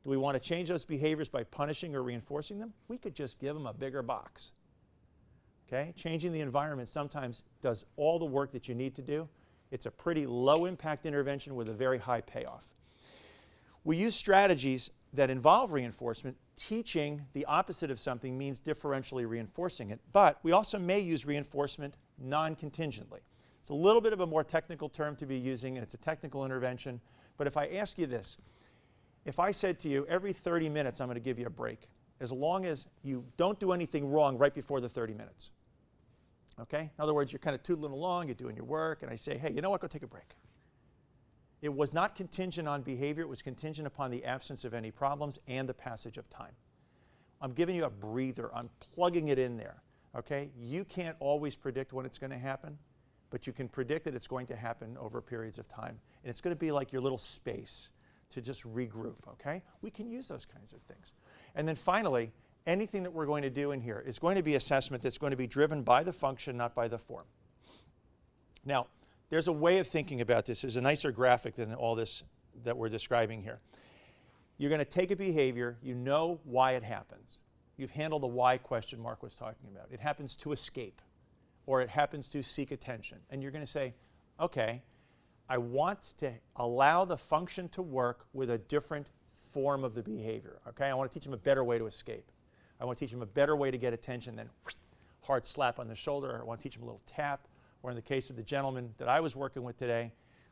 Do we want to change those behaviors by punishing or reinforcing them? We could just give them a bigger box. Okay? Changing the environment sometimes does all the work that you need to do It's a pretty low impact intervention with a very high payoff. We use strategies that involve reinforcement. Teaching the opposite of something means differentially reinforcing it, but we also may use reinforcement non-contingently. It's a little bit of a more technical term to be using, and it's a technical intervention, but if I ask you this, if I said to you, every 30 minutes I'm going to give you a break, as long as you don't do anything wrong right before the 30 minutes. Okay? In other words, you're kind of tootling along, you're doing your work, and I say, hey, you know what, go take a break. It was not contingent on behavior, it was contingent upon the absence of any problems and the passage of time. I'm giving you a breather, I'm plugging it in there. Okay? You can't always predict when it's going to happen, but you can predict that it's going to happen over periods of time. And it's going to be like your little space to just regroup, okay? We can use those kinds of things. And then finally, anything that we're going to do in here is going to be assessment that's going to be driven by the function, not by the form. Now, there's a way of thinking about this. There's a nicer graphic than all this that we're describing here. You're going to take a behavior, you know why it happens. You've handled the why question Mark was talking about. It happens to escape, or it happens to seek attention. And you're going to say, okay, I want to allow the function to work with a different form of the behavior. Okay? I want to teach him a better way to escape. I want to teach him a better way to get attention than hard slap on the shoulder. I want to teach him a little tap. Or in the case of the gentleman that I was working with today,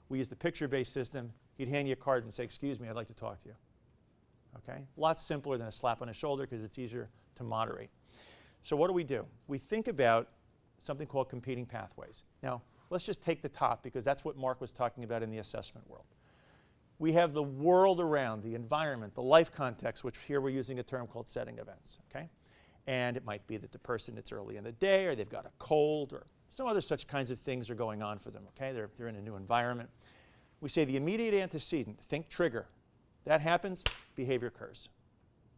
we used the picture-based system. He'd hand you a card and say, excuse me, I'd like to talk to you. Okay? A lot simpler than a slap on the shoulder because it's easier to moderate. So what do? We think about something called competing pathways. Now, let's just take the top because that's what Mark was talking about in the assessment world. We have the world around, the environment, the life context, which here we're using a term called setting events, okay? And it might be that the person, it's early in the day, or they've got a cold, or some other such kinds of things are going on for them, okay? They're in a new environment. We say the immediate antecedent, think trigger. That happens, behavior occurs,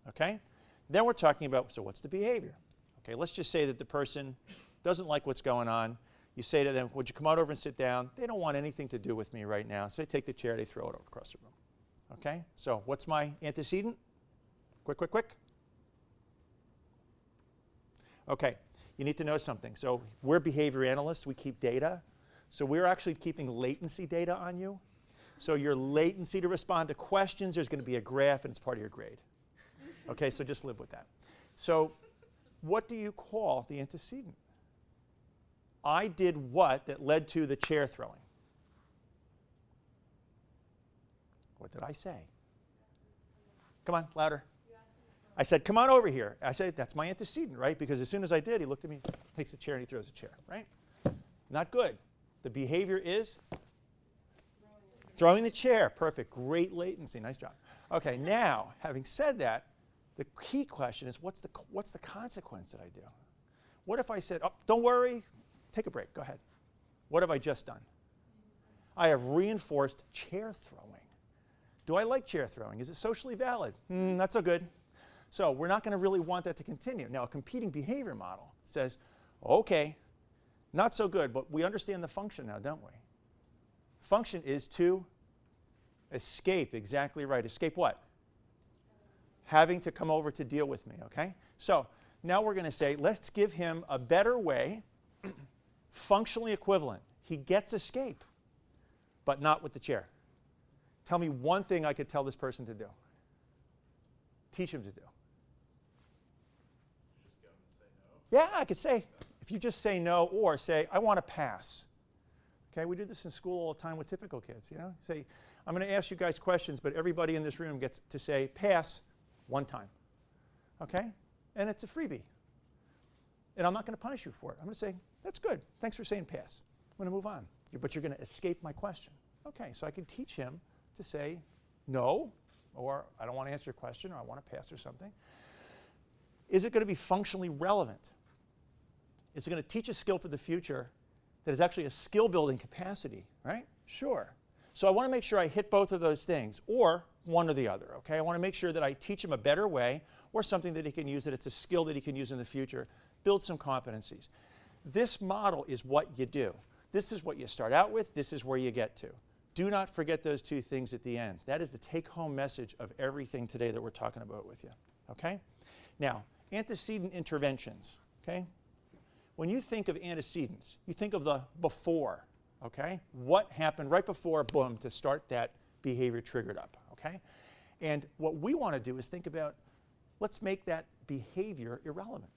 okay? Then we're talking about, so what's the behavior? Okay, let's just say that the person doesn't like what's going on. You say to them, would you come out over and sit down? They don't want anything to do with me right now. So they take the chair, they throw it across the room. Okay? So what's my antecedent? Quick, quick, quick. Okay, you need to know something. So we're behavior analysts. We keep data. So we're actually keeping latency data on you. So your latency to respond to questions, there's going to be a graph, and it's part of your grade. Okay, so just live with that. So what do you call the antecedent? I did what that led to the chair throwing? What did I say? Come on, louder. I said, come on over here. I said, that's my antecedent, right? Because as soon as I did, he looked at me, takes the chair, and he throws the chair, right? Not good. The behavior is? Throwing the chair. Perfect. Great latency. Nice job. Okay, now, having said that, the key question is, what's the consequence that I do? What if I said, oh, don't worry, take a break, go ahead. What have I just done? I have reinforced chair throwing. Do I like chair throwing? Is it socially valid? Not so good. So we're not going to really want that to continue. Now, a competing behavior model says, okay, not so good, but we understand the function now, don't we? Function is to escape, exactly right. Escape what? Having to come over to deal with me, okay? So now we're going to say, let's give him a better way, functionally equivalent. He gets escape, but not with the chair. Tell me one thing I could tell this person to do. Teach him to do. Just get him to say no? Yeah, I could say, if you just say no, or say, I want to pass. Okay, we do this in school all the time with typical kids, you know? Say, I'm going to ask you guys questions, but everybody in this room gets to say pass one time. Okay? And it's a freebie. And I'm not going to punish you for it. I'm going to say, that's good. Thanks for saying pass. I'm going to move on. But you're going to escape my question. Okay, so I can teach him to say no, or I don't want to answer your question, or I want to pass or something. Is it going to be functionally relevant? Is it going to teach a skill for the future that is actually a skill-building capacity, right? Sure. So I want to make sure I hit both of those things, or one or the other, okay? I want to make sure that I teach him a better way, or something that he can use, that it's a skill that he can use in the future, build some competencies. This model is what you do. This is what you start out with. This is where you get to. Do not forget those two things at the end. That is the take-home message of everything today that we're talking about with you, okay? Now, antecedent interventions, okay? When you think of antecedents, you think of the before, okay? What happened right before, boom, to start that behavior triggered up, okay? And what we want to do is think about, let's make that behavior irrelevant.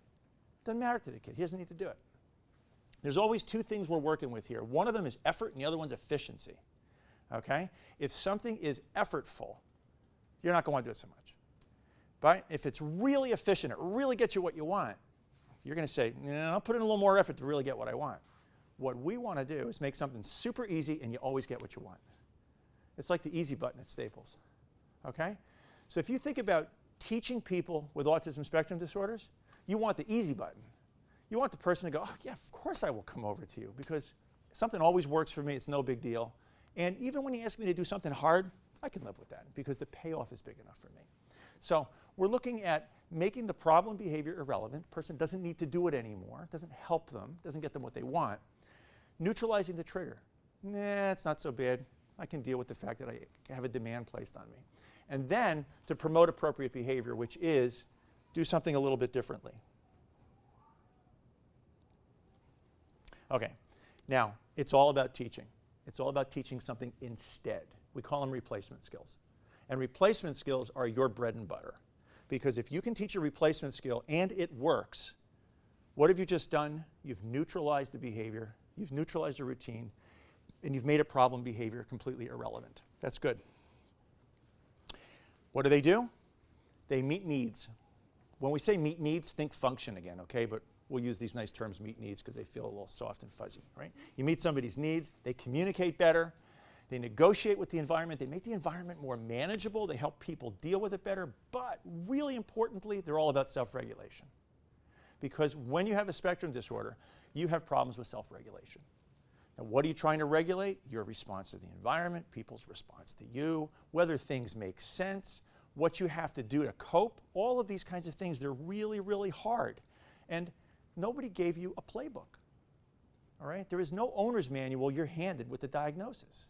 Doesn't matter to the kid. He doesn't need to do it. There's always two things we're working with here. One of them is effort, and the other one's efficiency, okay? If something is effortful, you're not going to want to do it so much. But if it's really efficient, it really gets you what you want, you're going to say, no, I'll put in a little more effort to really get what I want. What we want to do is make something super easy, and you always get what you want. It's like the easy button at Staples, okay? So if you think about teaching people with autism spectrum disorders, you want the easy button. You want the person to go, oh, yeah, of course I will come over to you because something always works for me. It's no big deal. And even when you ask me to do something hard, I can live with that because the payoff is big enough for me. So we're looking at making the problem behavior irrelevant. Person doesn't need to do it anymore. Doesn't help them. Doesn't get them what they want. Neutralizing the trigger. Nah, it's not so bad. I can deal with the fact that I have a demand placed on me. And then to promote appropriate behavior, which is do something a little bit differently. Okay, now it's all about teaching. It's all about teaching something instead. We call them replacement skills. And replacement skills are your bread and butter. Because if you can teach a replacement skill and it works, what have you just done? You've neutralized the behavior, you've neutralized the routine, and you've made a problem behavior completely irrelevant. That's good. What do? They meet needs. When we say meet needs, think function again, okay? But we'll use these nice terms, meet needs, because they feel a little soft and fuzzy, right? You meet somebody's needs, they communicate better, they negotiate with the environment, they make the environment more manageable, they help people deal with it better, but really importantly, they're all about self-regulation. Because when you have a spectrum disorder, you have problems with self-regulation. Now, what are you trying to regulate? Your response to the environment, people's response to you, whether things make sense, what you have to do to cope, all of these kinds of things, they're really, really hard. And nobody gave you a playbook, all right? There is no owner's manual you're handed with the diagnosis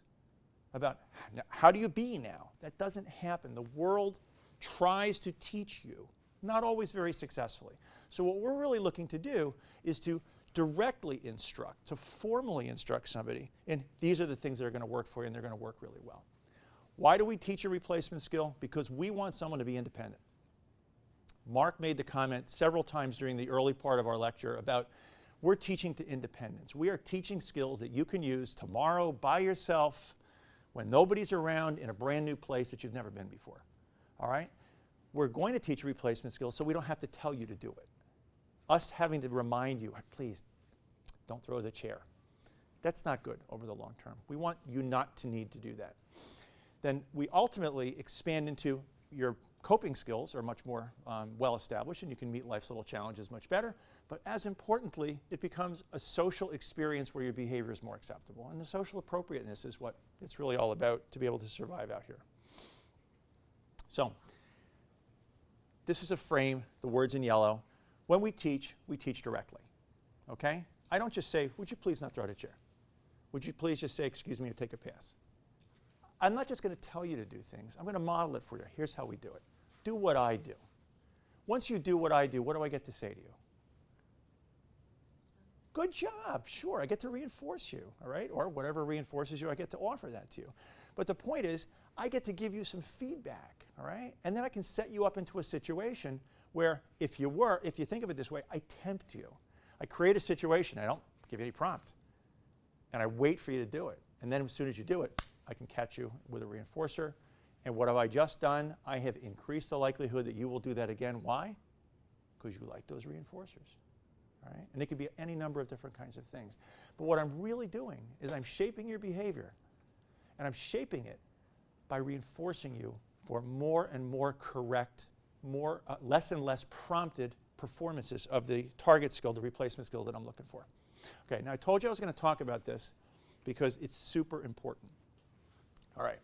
about how do you be now. That doesn't happen. The world tries to teach you, not always very successfully. So what we're really looking to do is to directly instruct, to formally instruct somebody, and these are the things that are going to work for you, and they're going to work really well. Why do we teach a replacement skill? Because we want someone to be independent. Mark made the comment several times during the early part of our lecture about we're teaching to independence. We are teaching skills that you can use tomorrow by yourself when nobody's around in a brand new place that you've never been before. All right? We're going to teach replacement skills so we don't have to tell you to do it. Us having to remind you, please don't throw the chair. That's not good over the long term. We want you not to need to do that. Then we ultimately expand into your coping skills are much more well established, and you can meet life's little challenges much better. But as importantly, it becomes a social experience where your behavior is more acceptable. And the social appropriateness is what it's really all about to be able to survive out here. So this is a frame, the words in yellow. When we teach directly, okay? I don't just say, would you please not throw the chair? Would you please just say, excuse me, or take a pass? I'm not just going to tell you to do things. I'm going to model it for you. Here's how we do it. Do what I do. Once you do what I do, what do I get to say to you? Good job. Sure, I get to reinforce you, all right? Or whatever reinforces you, I get to offer that to you. But the point is, I get to give you some feedback, all right? And then I can set you up into a situation where if you think of it this way, I tempt you. I create a situation. I don't give you any prompt. And I wait for you to do it. And then as soon as you do it, I can catch you with a reinforcer. And what have I just done? I have increased the likelihood that you will do that again. Why? Because you like those reinforcers. All right? And it could be any number of different kinds of things. But what I'm really doing is I'm shaping your behavior. And I'm shaping it by reinforcing you for more and more correct, less and less prompted performances of the target skill, the replacement skills that I'm looking for. Okay, now I told you I was going to talk about this because it's super important. All right.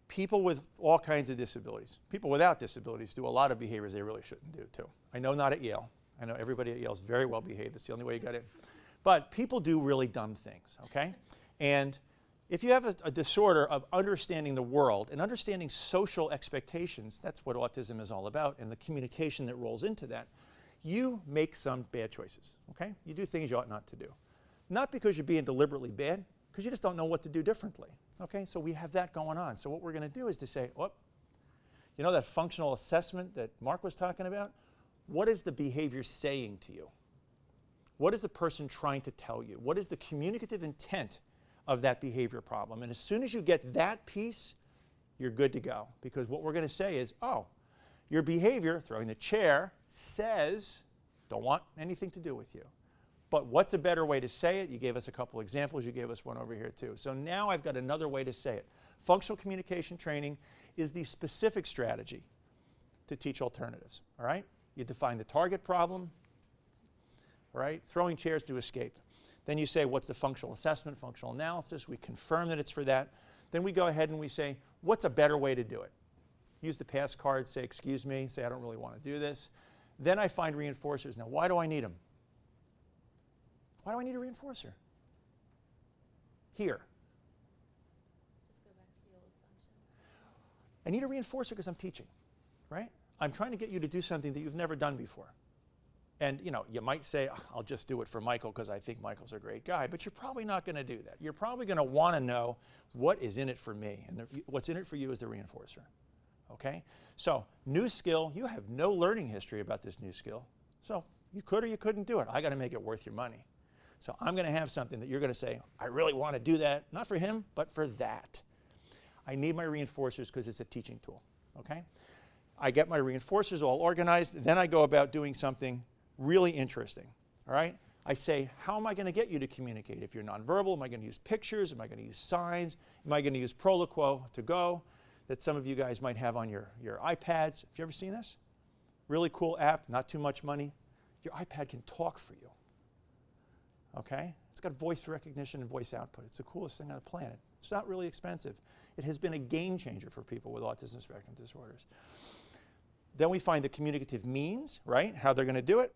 People with all kinds of disabilities, people without disabilities do a lot of behaviors they really shouldn't do too. I know not at Yale. I know everybody at Yale is very well behaved. That's the only way you got in. But people do really dumb things, okay? And if you have a disorder of understanding the world and understanding social expectations, that's what autism is all about, and the communication that rolls into that, you make some bad choices, okay? You do things you ought not to do. Not because you're being deliberately bad, because you just don't know what to do differently. Okay, so we have that going on. So what we're going to do is to say, oh, you know that functional assessment that Mark was talking about? What is the behavior saying to you? What is the person trying to tell you? What is the communicative intent of that behavior problem? And as soon as you get that piece, you're good to go. Because what we're going to say is, oh, your behavior, throwing the chair, says, don't want anything to do with you. But what's a better way to say it? You gave us a couple examples. You gave us one over here too. So now I've got another way to say it. Functional communication training is the specific strategy to teach alternatives. All right? You define the target problem. All right? Throwing chairs to escape. Then you say, what's the functional assessment, functional analysis? We confirm that it's for that. Then we go ahead and we say, what's a better way to do it? Use the pass card, say, excuse me, say, I don't really want to do this. Then I find reinforcers. Now, why do I need them? Why do I need a reinforcer? Here. Just go back to the old function. I need a reinforcer because I'm teaching, right? I'm trying to get you to do something that you've never done before. And, you know, you might say, oh, I'll just do it for Michael because I think Michael's a great guy, but you're probably not going to do that. You're probably going to want to know what is in it for me, and what's in it for you is the reinforcer, okay? So, new skill, you have no learning history about this new skill, so you could or you couldn't do it. I got to make it worth your money. So I'm going to have something that you're going to say, I really want to do that, not for him, but for that. I need my reinforcers because it's a teaching tool, okay? I get my reinforcers all organized, then I go about doing something really interesting, all right? I say, how am I going to get you to communicate? If you're nonverbal, am I going to use pictures? Am I going to use signs? Am I going to use Proloquo to go that some of you guys might have on your iPads? Have you ever seen this? Really cool app, not too much money. Your iPad can talk for you, okay? It's got voice recognition and voice output. It's the coolest thing on the planet. It's not really expensive. It has been a game changer for people with autism spectrum disorders. Then we find the communicative means, right? How they're going to do it.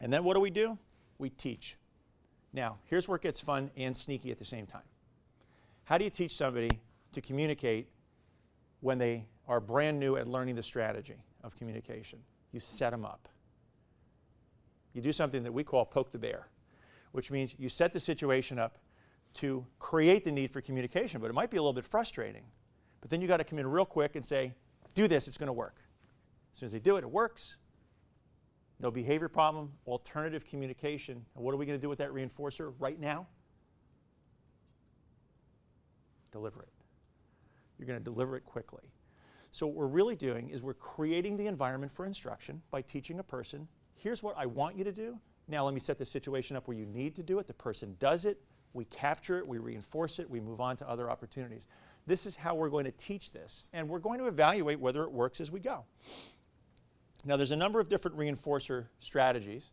And then what do? We teach. Now, here's where it gets fun and sneaky at the same time. How do you teach somebody to communicate when they are brand new at learning the strategy of communication? You set them up. You do something that we call poke the bear, which means you set the situation up to create the need for communication, but it might be a little bit frustrating. But then you got to come in real quick and say, do this, it's going to work. As soon as they do it, it works. No behavior problem, alternative communication. And what are we going to do with that reinforcer right now? Deliver it. You're going to deliver it quickly. So what we're really doing is we're creating the environment for instruction by teaching a person, here's what I want you to do. Now let me set the situation up where you need to do it. The person does it. We capture it. We reinforce it. We move on to other opportunities. This is how we're going to teach this. And we're going to evaluate whether it works as we go. Now, there's a number of different reinforcer strategies.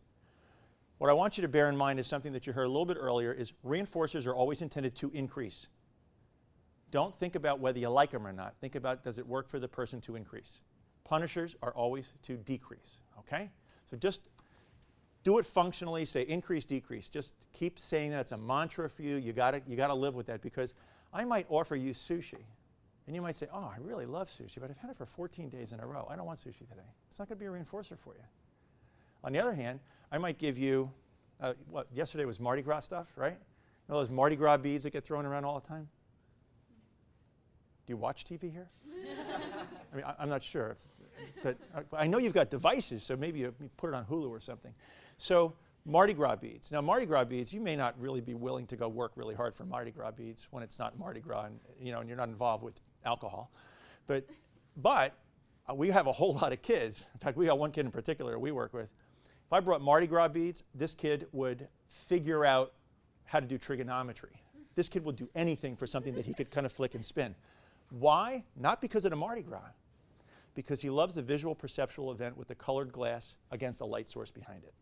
What I want you to bear in mind is something that you heard a little bit earlier, is reinforcers are always intended to increase. Don't think about whether you like them or not. Think about, does it work for the person to increase? Punishers are always to decrease, okay? So just do it functionally, say increase, decrease. Just keep saying that. It's a mantra for you. You gotta live with that, because I might offer you sushi. And you might say, oh, I really love sushi, but I've had it for 14 days in a row. I don't want sushi today. It's not going to be a reinforcer for you. On the other hand, I might give you, yesterday was Mardi Gras stuff, right? You know those Mardi Gras beads that get thrown around all the time? Do you watch TV here? I mean, I'm not sure. But I know you've got devices, so maybe you put it on Hulu or something. So Mardi Gras beads. Now, Mardi Gras beads, you may not really be willing to go work really hard for Mardi Gras beads when it's not Mardi Gras, and, and you're not involved with alcohol. But we have a whole lot of kids. In fact, we got one kid in particular we work with. If I brought Mardi Gras beads, this kid would figure out how to do trigonometry. This kid would do anything for something that he could kind of flick and spin. Why? Not because of the Mardi Gras. Because he loves the visual perceptual event with the colored glass against a light source behind it.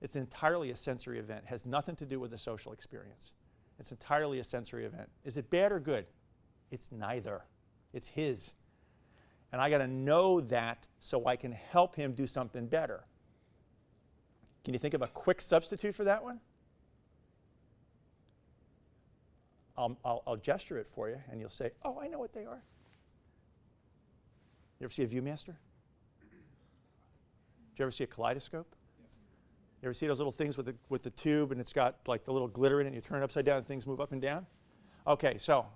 It's entirely a sensory event. It has nothing to do with the social experience. It's entirely a sensory event. Is it bad or good? It's neither. It's his. And I got to know that so I can help him do something better. Can you think of a quick substitute for that one? I'll gesture it for you, and you'll say, oh, I know what they are. You ever see a Viewmaster? Did you ever see a kaleidoscope? You ever see those little things with the tube and it's got like the little glitter in it and you turn it upside down and things move up and down? Okay, so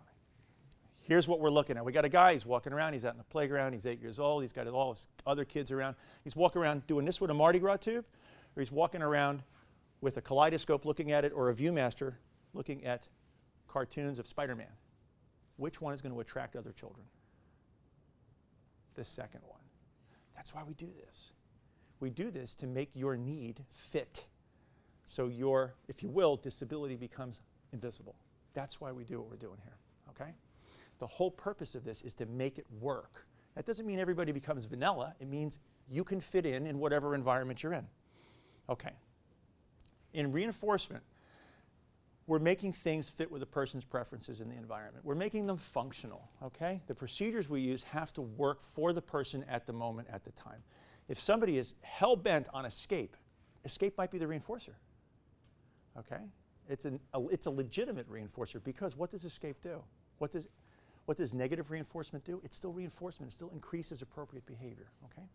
here's what we're looking at. We got a guy, he's walking around, he's out in the playground, he's 8 years old, he's got all his other kids around. He's walking around doing this with a Mardi Gras tube, or he's walking around with a kaleidoscope looking at it, or a Viewmaster looking at cartoons of Spider-Man. Which one is going to attract other children? The second one. That's why we do this. We do this to make your need fit. So your, if you will, disability becomes invisible. That's why we do what we're doing here, okay? The whole purpose of this is to make it work. That doesn't mean everybody becomes vanilla. It means you can fit in whatever environment you're in. Okay. In reinforcement, we're making things fit with a person's preferences in the environment. We're making them functional, okay? The procedures we use have to work for the person at the moment, at the time. If somebody is hell-bent on escape, escape might be the reinforcer, okay? It's a legitimate reinforcer, because what does escape do? What does negative reinforcement do? It's still reinforcement. It still increases appropriate behavior, okay?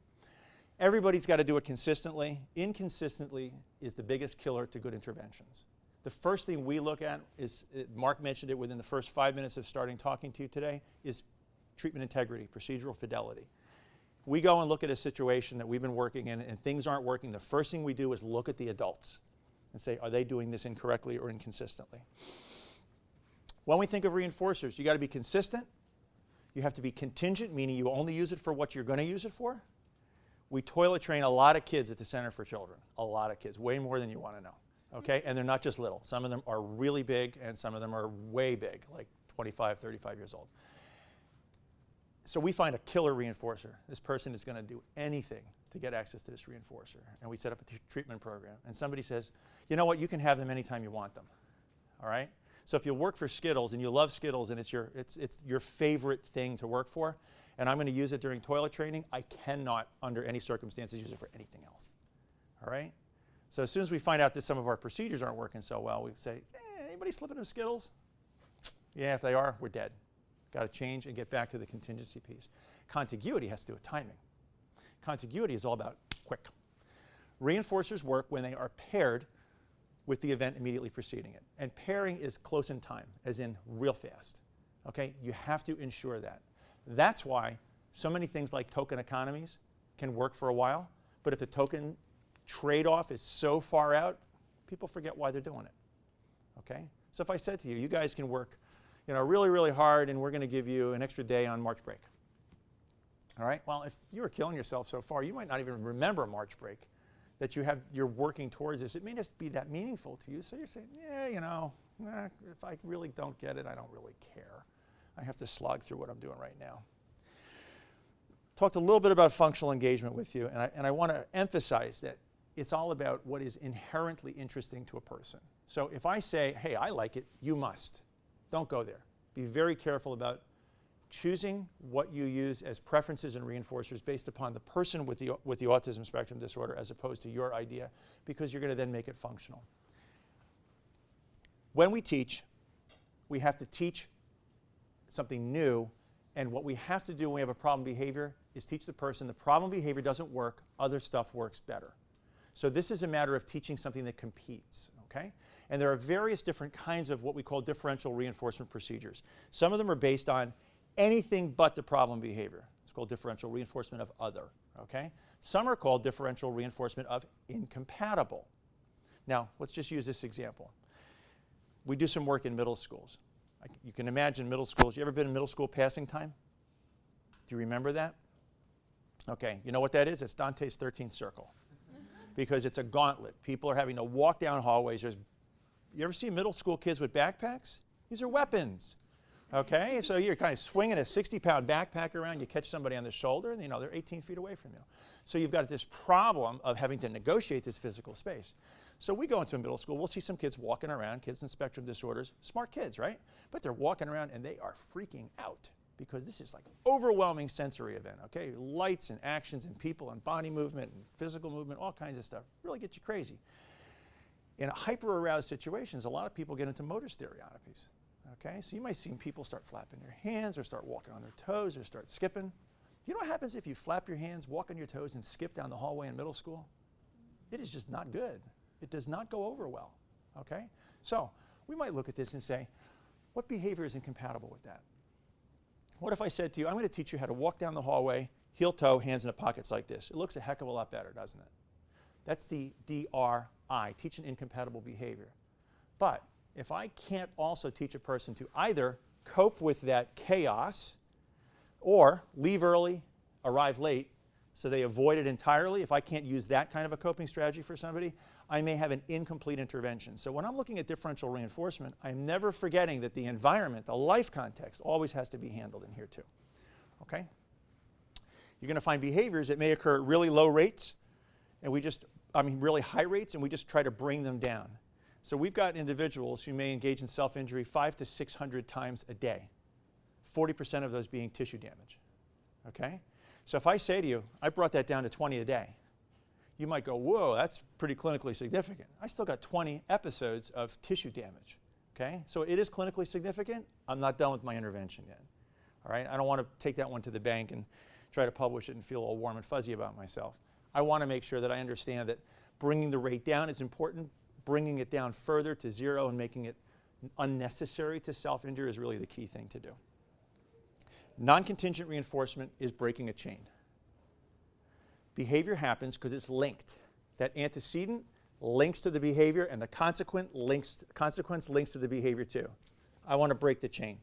Everybody's got to do it consistently. Inconsistently is the biggest killer to good interventions. The first thing we look at is, Mark mentioned it within the first 5 minutes of starting talking to you today, is treatment integrity, procedural fidelity. If we go and look at a situation that we've been working in and things aren't working, the first thing we do is look at the adults and say, are they doing this incorrectly or inconsistently? When we think of reinforcers, you got to be consistent. You have to be contingent, meaning you only use it for what you're going to use it for. We toilet train a lot of kids at the Center for Children, a lot of kids, way more than you want to know. Okay, and they're not just little. Some of them are really big, and some of them are way big, like 25, 35 years old. So we find a killer reinforcer. This person is going to do anything to get access to this reinforcer. And we set up a treatment program. And somebody says, you know what, you can have them anytime you want them. All right? So if you work for Skittles and you love Skittles and it's your favorite thing to work for, and I'm going to use it during toilet training, I cannot, under any circumstances, use it for anything else. All right? So as soon as we find out that some of our procedures aren't working so well, we say, anybody slipping them Skittles? Yeah, if they are, we're dead. Got to change and get back to the contingency piece. Contiguity has to do with timing. Contiguity is all about quick. Reinforcers work when they are paired with the event immediately preceding it. And pairing is close in time, as in real fast. Okay? You have to ensure that. That's why so many things like token economies can work for a while, but if the token trade-off is so far out, people forget why they're doing it, okay? So if I said to you, you guys can work, really, really hard, and we're going to give you an extra day on March break, all right? Well, if you were killing yourself so far, you might not even remember March break, that you're working towards this. It may just be that meaningful to you, so you're saying, if I really don't get it, I don't really care. I have to slog through what I'm doing right now. Talked a little bit about functional engagement with you, and I want to emphasize that it's all about what is inherently interesting to a person. So if I say, hey, I like it, you must. Don't go there. Be very careful about choosing what you use as preferences and reinforcers based upon the person with the autism spectrum disorder as opposed to your idea, because you're going to then make it functional. When we teach, we have to teach something new, and what we have to do when we have a problem behavior is teach the person the problem behavior doesn't work, other stuff works better. So this is a matter of teaching something that competes, okay? And there are various different kinds of what we call differential reinforcement procedures. Some of them are based on anything but the problem behavior. It's called differential reinforcement of other, okay? Some are called differential reinforcement of incompatible. Now, let's just use this example. We do some work in middle schools. You can imagine middle schools. You ever been in middle school passing time? Do you remember that? Okay, you know what that is? It's Dante's 13th circle. Because it's a gauntlet. People are having to walk down hallways. You ever see middle school kids with backpacks? These are weapons. Okay, so you're kind of swinging a 60-pound backpack around. You catch somebody on the shoulder, and they're 18 feet away from you. So you've got this problem of having to negotiate this physical space. So we go into a middle school. We'll see some kids walking around, kids in spectrum disorders, smart kids, right? But they're walking around, and they are freaking out, because this is like overwhelming sensory event, okay? Lights and actions and people and body movement and physical movement, all kinds of stuff. Really get you crazy. In hyper-aroused situations, a lot of people get into motor stereotypies, okay? So you might see people start flapping their hands or start walking on their toes or start skipping. You know what happens if you flap your hands, walk on your toes, and skip down the hallway in middle school? It is just not good, It does not go over well, okay? So we might look at this and say, what behavior is incompatible with that? What if I said to you, I'm going to teach you how to walk down the hallway, heel toe, hands in the pockets like this. It looks a heck of a lot better, doesn't it? That's the DRI, teach an incompatible behavior. But if I can't also teach a person to either cope with that chaos or leave early, arrive late, so they avoid it entirely, if I can't use that kind of a coping strategy for somebody, I may have an incomplete intervention. So when I'm looking at differential reinforcement, I'm never forgetting that the environment, the life context, always has to be handled in here too. Okay? You're going to find behaviors that may occur at really low rates, and really high rates, and we just try to bring them down. So we've got individuals who may engage in self-injury 500 to 600 times a day, 40% of those being tissue damage. Okay? So if I say to you, I brought that down to 20 a day, you might go, whoa, that's pretty clinically significant. I still got 20 episodes of tissue damage. Okay? So it is clinically significant. I'm not done with my intervention yet. All right? I don't want to take that one to the bank and try to publish it and feel all warm and fuzzy about myself. I want to make sure that I understand that bringing the rate down is important. Bringing it down further to 0 and making it unnecessary to self-injure is really the key thing to do. Non-contingent reinforcement is breaking a chain. Behavior happens because it's linked. That antecedent links to the behavior, and the consequence links to the behavior too. I want to break the chain.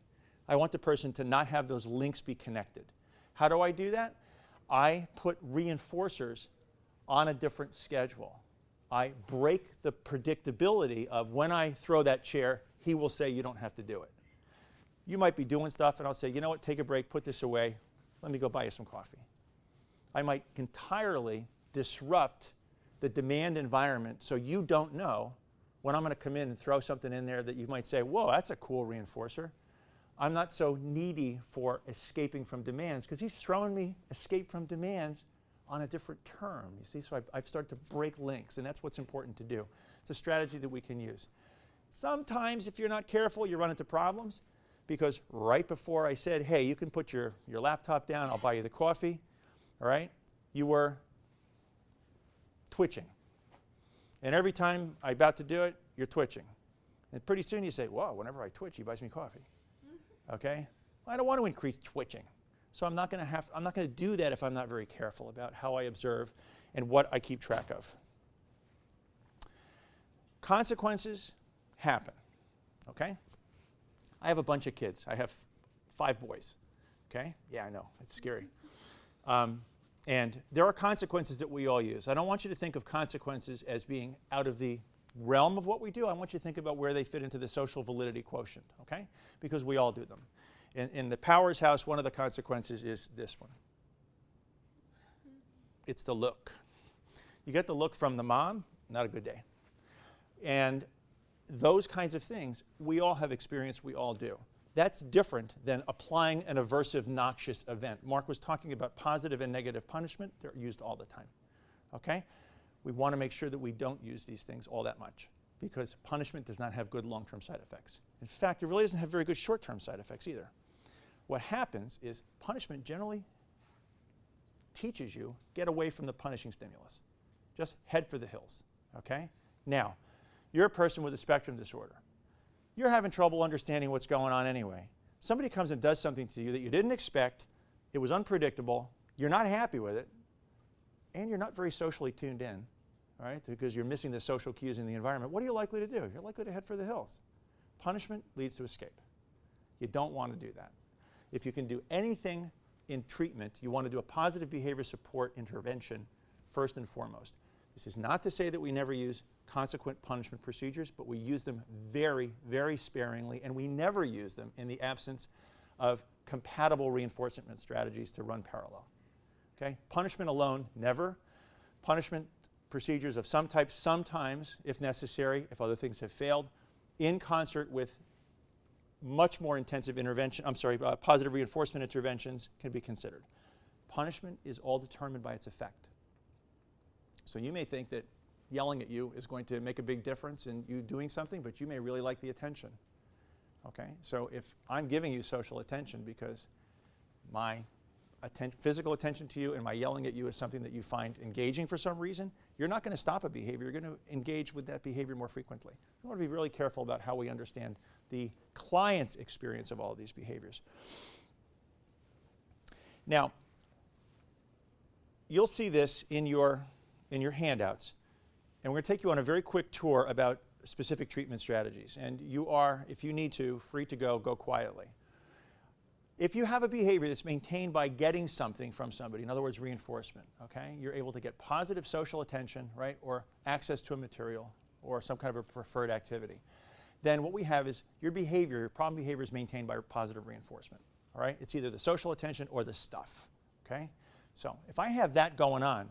I want the person to not have those links be connected. How do I do that? I put reinforcers on a different schedule. I break the predictability of when I throw that chair, he will say you don't have to do it. You might be doing stuff and I'll say, you know what, take a break, put this away, let me go buy you some coffee. I might entirely disrupt the demand environment so you don't know when I'm going to come in and throw something in there that you might say, whoa, that's a cool reinforcer. I'm not so needy for escaping from demands because he's throwing me escape from demands on a different term, you see? So I've started to break links, and that's what's important to do. It's a strategy that we can use. Sometimes, if you're not careful, you run into problems because right before I said, hey, you can put your laptop down, I'll buy you the coffee, all right? You were twitching. And every time I'm about to do it, you're twitching. And pretty soon you say, whoa, whenever I twitch, he buys me coffee. Okay? I don't want to increase twitching. So I'm not going to do that if I'm not very careful about how I observe and what I keep track of. Consequences happen, okay? I have a bunch of kids. I have 5 boys, okay? Yeah, I know, it's scary. And there are consequences that we all use. I don't want you to think of consequences as being out of the realm of what we do. I want you to think about where they fit into the social validity quotient, okay? Because we all do them. In the Powers house, one of the consequences is this one. It's the look. You get the look from the mom, not a good day. And those kinds of things, we all have experience, we all do. That's different than applying an aversive, noxious event. Mark was talking about positive and negative punishment. They're used all the time, okay? We want to make sure that we don't use these things all that much because punishment does not have good long-term side effects. In fact, it really doesn't have very good short-term side effects either. What happens is punishment generally teaches you get away from the punishing stimulus. Just head for the hills, okay? Now, you're a person with a spectrum disorder. You're having trouble understanding what's going on anyway. Somebody comes and does something to you that you didn't expect, it was unpredictable, you're not happy with it, and you're not very socially tuned in, all right, because you're missing the social cues in the environment. What are you likely to do? You're likely to head for the hills. Punishment leads to escape. You don't want to do that. If you can do anything in treatment, you want to do a positive behavior support intervention first and foremost. This is not to say that we never use consequent punishment procedures, but we use them very, very sparingly, and we never use them in the absence of compatible reinforcement strategies to run parallel. Okay? Punishment alone, never. Punishment procedures of some type, sometimes, if necessary, if other things have failed, in concert with much more intensive intervention, positive reinforcement interventions can be considered. Punishment is all determined by its effect. So you may think that yelling at you is going to make a big difference in you doing something, but you may really like the attention. Okay? So if I'm giving you social attention because my physical attention to you and my yelling at you is something that you find engaging for some reason, you're not going to stop a behavior. You're going to engage with that behavior more frequently. We want to be really careful about how we understand the client's experience of all of these behaviors. Now, you'll see this in your handouts, and we're going to take you on a very quick tour about specific treatment strategies. And you are, if you need to, free to go quietly. If you have a behavior that's maintained by getting something from somebody, in other words, reinforcement, okay? You're able to get positive social attention, right, or access to a material or some kind of a preferred activity. Then what we have is your behavior, your problem behavior is maintained by positive reinforcement, all right? It's either the social attention or the stuff, okay? So if I have that going on,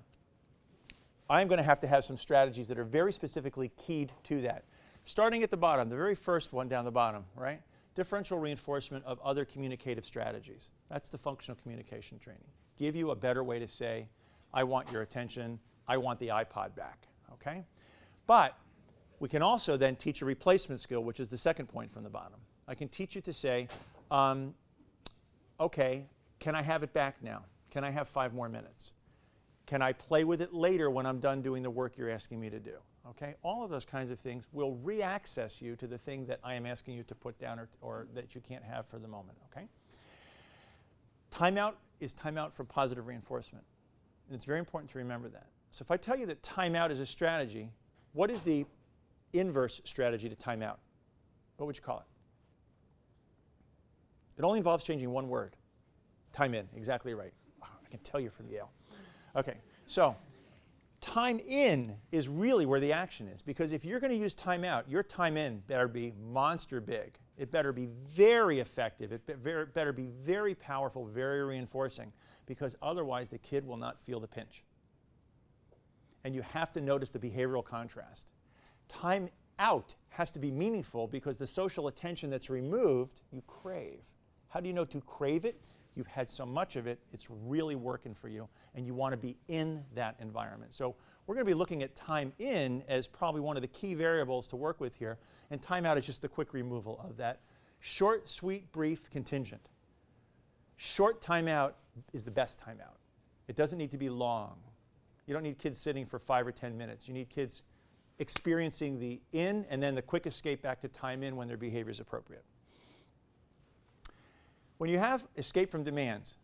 I'm going to have some strategies that are very specifically keyed to that. Starting at the bottom, the very first one down the bottom, right? Differential reinforcement of other communicative strategies. That's the functional communication training. Give you a better way to say, I want your attention, I want the iPod back, okay? But we can also then teach a replacement skill, which is the second point from the bottom. I can teach you to say, okay, can I have it back now? Can I have 5 more minutes? Can I play with it later when I'm done doing the work you're asking me to do? Okay? All of those kinds of things will re-access you to the thing that I am asking you to put down or that you can't have for the moment. Okay? Timeout is timeout from positive reinforcement. And it's very important to remember that. So if I tell you that timeout is a strategy, what is the inverse strategy to timeout? What would you call it? It only involves changing one word. Time in, exactly right. I can tell you from Yale. Okay, so time in is really where the action is, because if you're going to use time out, your time in better be monster big. It better be very effective. It better be very powerful, very reinforcing, because otherwise the kid will not feel the pinch. And you have to notice the behavioral contrast. Time out has to be meaningful because the social attention that's removed, you crave. How do you know to crave it? You've had so much of it, it's really working for you, and you want to be in that environment. So we're going to be looking at time in as probably one of the key variables to work with here, and time out is just the quick removal of that. Short, sweet, brief, contingent. Short time out is the best time out. It doesn't need to be long. You don't need kids sitting for 5 or 10 minutes. You need kids experiencing the in and then the quick escape back to time in when their behavior is appropriate. When you have escape from demands,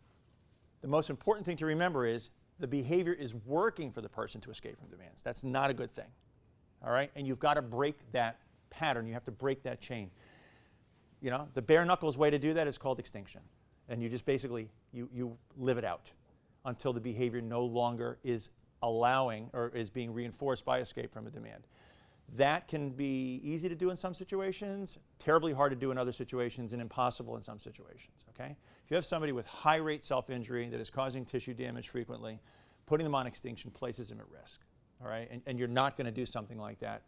the most important thing to remember is the behavior is working for the person to escape from demands. That's not a good thing, all right? And you've got to break that pattern. You have to break that chain. You know, the bare knuckles way to do that is called extinction. And you just basically, you live it out until the behavior no longer is allowing or is being reinforced by escape from a demand. That can be easy to do in some situations, terribly hard to do in other situations, and impossible in some situations, okay? If you have somebody with high rate self-injury that is causing tissue damage frequently, putting them on extinction places them at risk, all right? And you're not going to do something like that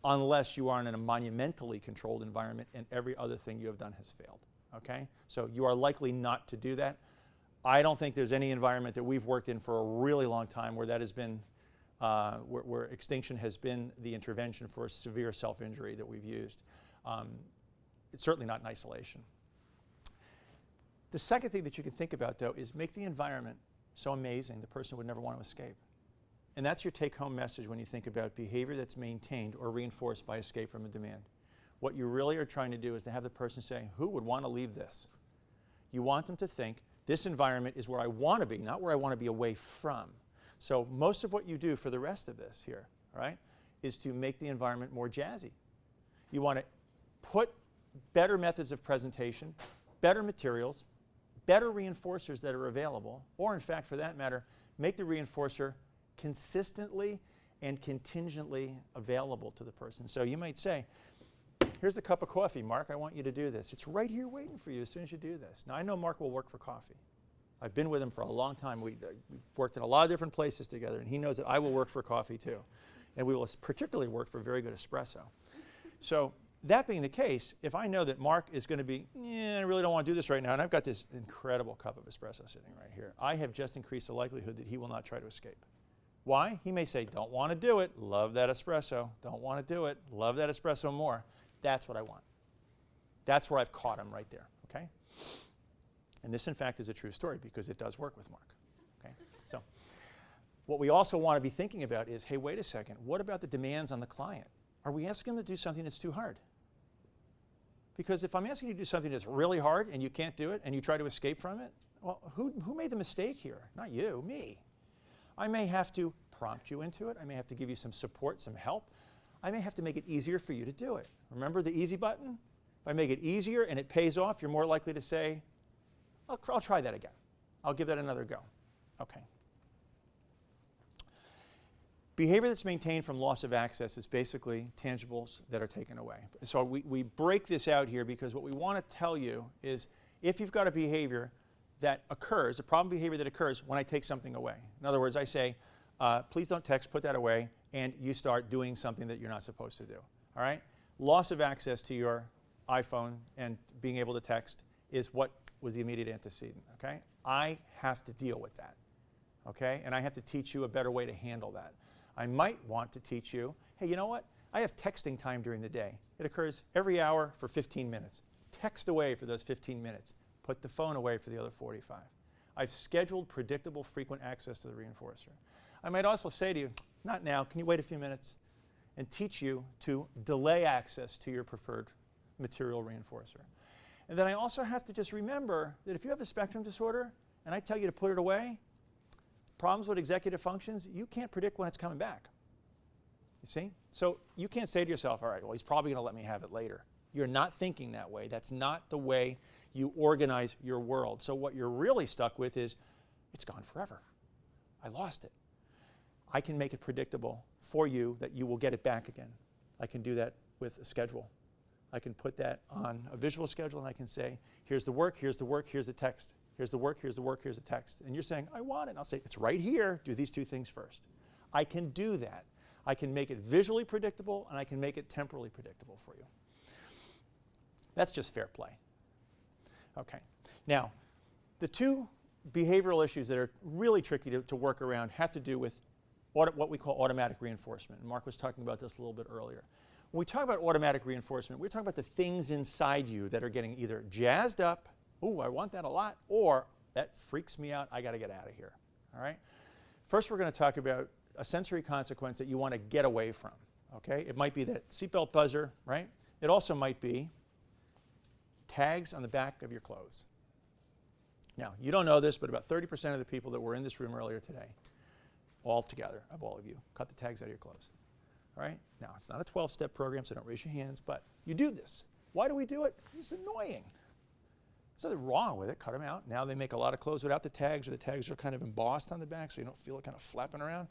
unless you are in a monumentally controlled environment and every other thing you have done has failed, okay? So you are likely not to do that. I don't think there's any environment that we've worked in for a really long time where that has been where extinction has been the intervention for severe self-injury that we've used. It's certainly not in isolation. The second thing that you can think about, though, is make the environment so amazing the person would never want to escape. And that's your take-home message when you think about behavior that's maintained or reinforced by escape from a demand. What you really are trying to do is to have the person say, who would want to leave this? You want them to think, this environment is where I want to be, not where I want to be away from. So most of what you do for the rest of this here, right, is to make the environment more jazzy. You want to put better methods of presentation, better materials, better reinforcers that are available, or in fact, for that matter, make the reinforcer consistently and contingently available to the person. So you might say, here's the cup of coffee, Mark, I want you to do this. It's right here waiting for you as soon as you do this. Now, I know Mark will work for coffee. I've been with him for a long time. We've worked in a lot of different places together, and he knows that I will work for coffee too. And we will particularly work for very good espresso. So that being the case, if I know that Mark is going to be, I really don't want to do this right now, and I've got this incredible cup of espresso sitting right here, I have just increased the likelihood that he will not try to escape. Why? He may say, don't want to do it, love that espresso, don't want to do it, love that espresso more. That's what I want. That's where I've caught him right there, okay? And this, in fact, is a true story because it does work with Mark. Okay? So what we also want to be thinking about is, hey, wait a second, what about the demands on the client? Are we asking them to do something that's too hard? Because if I'm asking you to do something that's really hard and you can't do it and you try to escape from it, well, who made the mistake here? Not you, me. I may have to prompt you into it. I may have to give you some support, some help. I may have to make it easier for you to do it. Remember the easy button? If I make it easier and it pays off, you're more likely to say, I'll try that again. I'll give that another go. Okay. Behavior that's maintained from loss of access is basically tangibles that are taken away. So we break this out here because what we want to tell you is if you've got a behavior that occurs, a problem behavior that occurs when I take something away. In other words, I say, please don't text, put that away, and you start doing something that you're not supposed to do. All right? Loss of access to your iPhone and being able to text is what was the immediate antecedent. Okay? I have to deal with that. Okay? And I have to teach you a better way to handle that. I might want to teach you, hey, you know what? I have texting time during the day. It occurs every hour for 15 minutes. Text away for those 15 minutes. Put the phone away for the other 45. I've scheduled predictable, frequent access to the reinforcer. I might also say to you, not now, can you wait a few minutes? And teach you to delay access to your preferred material reinforcer. And then I also have to just remember that if you have a spectrum disorder and I tell you to put it away, problems with executive functions, you can't predict when it's coming back. You see? So you can't say to yourself, all right, well, he's probably going to let me have it later. You're not thinking that way. That's not the way you organize your world. So what you're really stuck with is, it's gone forever. I lost it. I can make it predictable for you that you will get it back again. I can do that with a schedule. I can put that on a visual schedule and I can say, here's the work, here's the work, here's the text. Here's the work, here's the work, here's the text. And you're saying, I want it. And I'll say, it's right here. Do these two things first. I can do that. I can make it visually predictable and I can make it temporally predictable for you. That's just fair play. Okay. Now, the two behavioral issues that are really tricky to work around have to do with what we call automatic reinforcement. And Mark was talking about this a little bit earlier. When we talk about automatic reinforcement, we're talking about the things inside you that are getting either jazzed up, ooh, I want that a lot, or that freaks me out, I got to get out of here. All right? First, we're going to talk about a sensory consequence that you want to get away from. Okay? It might be that seatbelt buzzer, right? It also might be tags on the back of your clothes. Now, you don't know this, but about 30% of the people that were in this room earlier today, all together, of all of you, cut the tags out of your clothes. All right? Now, it's not a 12-step program, so don't raise your hands, but you do this. Why do we do it? It's annoying. There's nothing wrong with it. Cut them out. Now they make a lot of clothes without the tags, or the tags are kind of embossed on the back so you don't feel it kind of flapping around.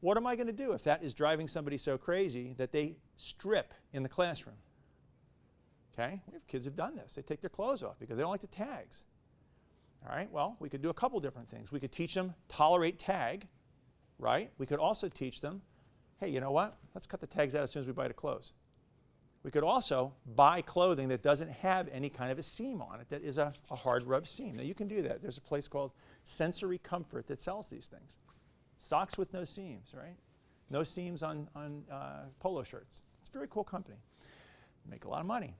What am I going to do if that is driving somebody so crazy that they strip in the classroom? Okay? We have kids who've done this. They take their clothes off because they don't like the tags. All right? Well, we could do a couple different things. We could teach them tolerate tag, right? We could also teach them, hey, you know what? Let's cut the tags out as soon as we buy the clothes. We could also buy clothing that doesn't have any kind of a seam on it, that is a hard rub seam. Now you can do that. There's a place called Sensory Comfort that sells these things. Socks with no seams, right? No seams on polo shirts. It's a very cool company. Make a lot of money.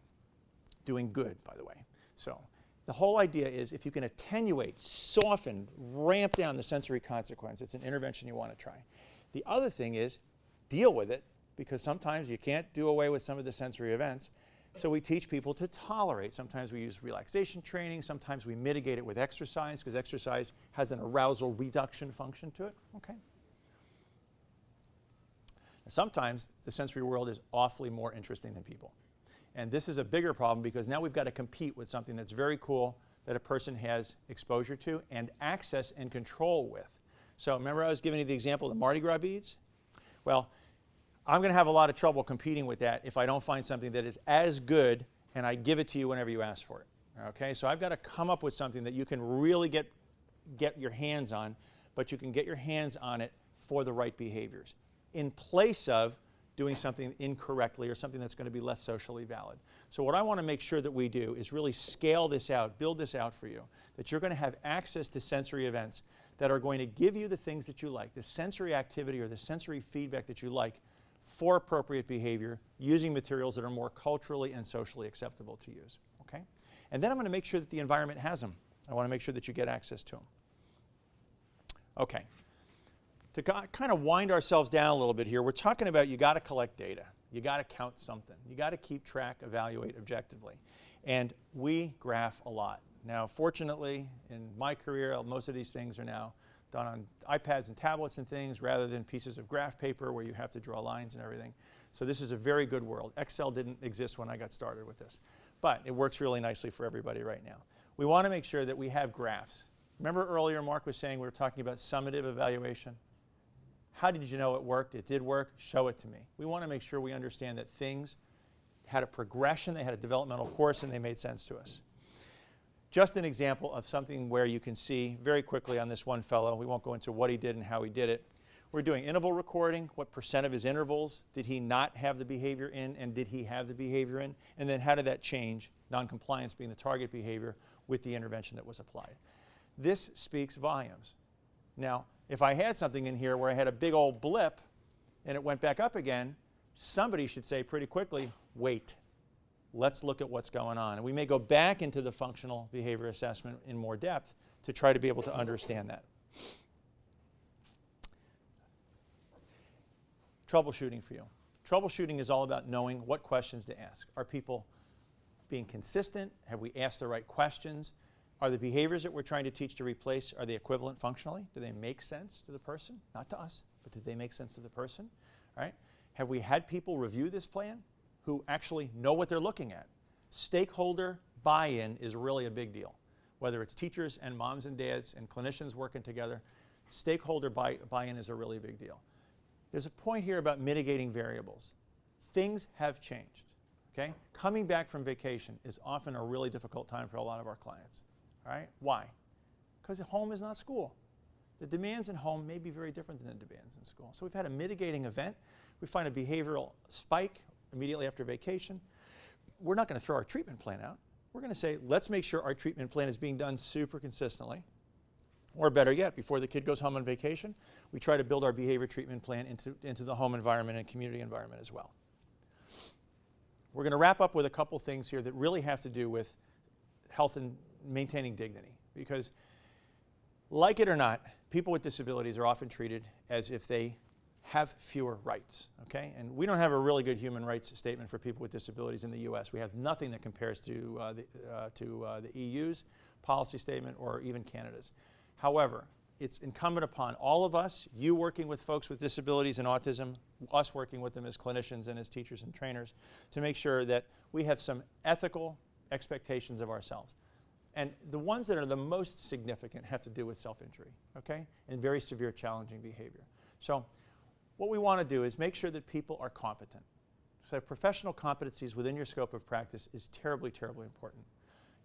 Doing good, by the way. So the whole idea is if you can attenuate, soften, ramp down the sensory consequence, it's an intervention you want to try. The other thing is deal with it, because sometimes you can't do away with some of the sensory events. So we teach people to tolerate. Sometimes we use relaxation training. Sometimes we mitigate it with exercise, because exercise has an arousal reduction function to it. Okay. And sometimes the sensory world is awfully more interesting than people. And this is a bigger problem because now we've got to compete with something that's very cool that a person has exposure to and access and control with. So remember I was giving you the example of the Mardi Gras beads? Well, I'm going to have a lot of trouble competing with that if I don't find something that is as good and I give it to you whenever you ask for it. Okay, so I've got to come up with something that you can really get your hands on, but you can get your hands on it for the right behaviors in place of doing something incorrectly or something that's going to be less socially valid. So what I want to make sure that we do is really scale this out, build this out for you, that you're going to have access to sensory events that are going to give you the things that you like, the sensory activity or the sensory feedback that you like for appropriate behavior using materials that are more culturally and socially acceptable to use. Okay? And then I'm going to make sure that the environment has them. I want to make sure that you get access to them. Okay. To kind of wind ourselves down a little bit here, we're talking about you got to collect data. You got to count something. You got to keep track, evaluate objectively. And we graph a lot. Now, fortunately, in my career, most of these things are now done on iPads and tablets and things rather than pieces of graph paper where you have to draw lines and everything. So this is a very good world. Excel didn't exist when I got started with this. But it works really nicely for everybody right now. We want to make sure that we have graphs. Remember earlier Mark was saying we were talking about summative evaluation? How did you know it worked? It did work. Show it to me. We want to make sure we understand that things had a progression, they had a developmental course, and they made sense to us. Just an example of something where you can see very quickly on this one fellow, we won't go into what he did and how he did it. We're doing interval recording. What percent of his intervals did he not have the behavior in, and did he have the behavior in? And then how did that change, noncompliance being the target behavior, with the intervention that was applied? This speaks volumes. Now, if I had something in here where I had a big old blip and it went back up again, somebody should say pretty quickly, wait, let's look at what's going on. And we may go back into the functional behavior assessment in more depth to try to be able to understand that. Troubleshooting for you. Troubleshooting is all about knowing what questions to ask. Are people being consistent? Have we asked the right questions? Are the behaviors that we're trying to teach to replace, are they equivalent functionally? Do they make sense to the person? Not to us, but do they make sense to the person? All right? Have we had people review this plan who actually know what they're looking at? Stakeholder buy-in is really a big deal. Whether it's teachers and moms and dads and clinicians working together, stakeholder buy-in is a really big deal. There's a point here about mitigating variables. Things have changed. Okay? Coming back from vacation is often a really difficult time for a lot of our clients. All right? Why? Because home is not school. The demands in home may be very different than the demands in school. So we've had a mitigating event. We find a behavioral spike immediately after vacation. We're not going to throw our treatment plan out. We're going to say, let's make sure our treatment plan is being done super consistently. Or better yet, before the kid goes home on vacation, we try to build our behavior treatment plan into the home environment and community environment as well. We're going to wrap up with a couple things here that really have to do with health and maintaining dignity. Because, like it or not, people with disabilities are often treated as if they have fewer rights, okay? And we don't have a really good human rights statement for people with disabilities in the US. We have nothing that compares to the EU's policy statement or even Canada's. However, it's incumbent upon all of us, you working with folks with disabilities and autism, us working with them as clinicians and as teachers and trainers, to make sure that we have some ethical expectations of ourselves. And the ones that are the most significant have to do with self-injury, okay? And very severe challenging behavior. So what we want to do is make sure that people are competent. So professional competencies within your scope of practice is terribly, terribly important.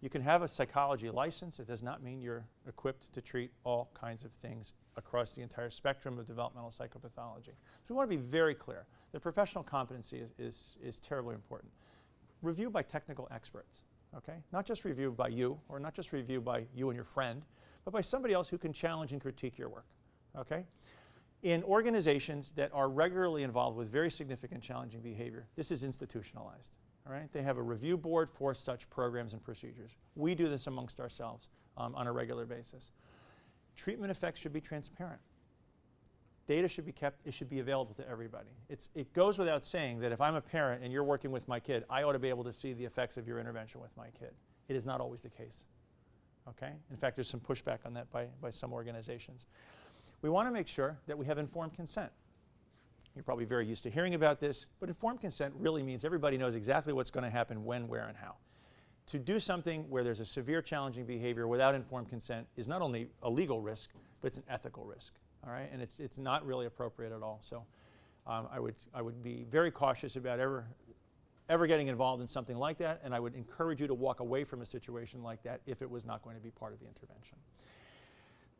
You can have a psychology license. It does not mean you're equipped to treat all kinds of things across the entire spectrum of developmental psychopathology. So we want to be very clear that professional competency is terribly important. Review by technical experts, okay? Not just reviewed by you, or not just reviewed by you and your friend, but by somebody else who can challenge and critique your work, okay? In organizations that are regularly involved with very significant challenging behavior, this is institutionalized. All right? They have a review board for such programs and procedures. We do this amongst ourselves on a regular basis. Treatment effects should be transparent. Data should be kept, it should be available to everybody. It goes without saying that if I'm a parent and you're working with my kid, I ought to be able to see the effects of your intervention with my kid. It is not always the case. Okay? In fact, there's some pushback on that by some organizations. We want to make sure that we have informed consent. You're probably very used to hearing about this, but informed consent really means everybody knows exactly what's going to happen when, where, and how. To do something where there's a severe challenging behavior without informed consent is not only a legal risk, but it's an ethical risk. All right? And it's not really appropriate at all. So I would be very cautious about ever getting involved in something like that, and I would encourage you to walk away from a situation like that if it was not going to be part of the intervention.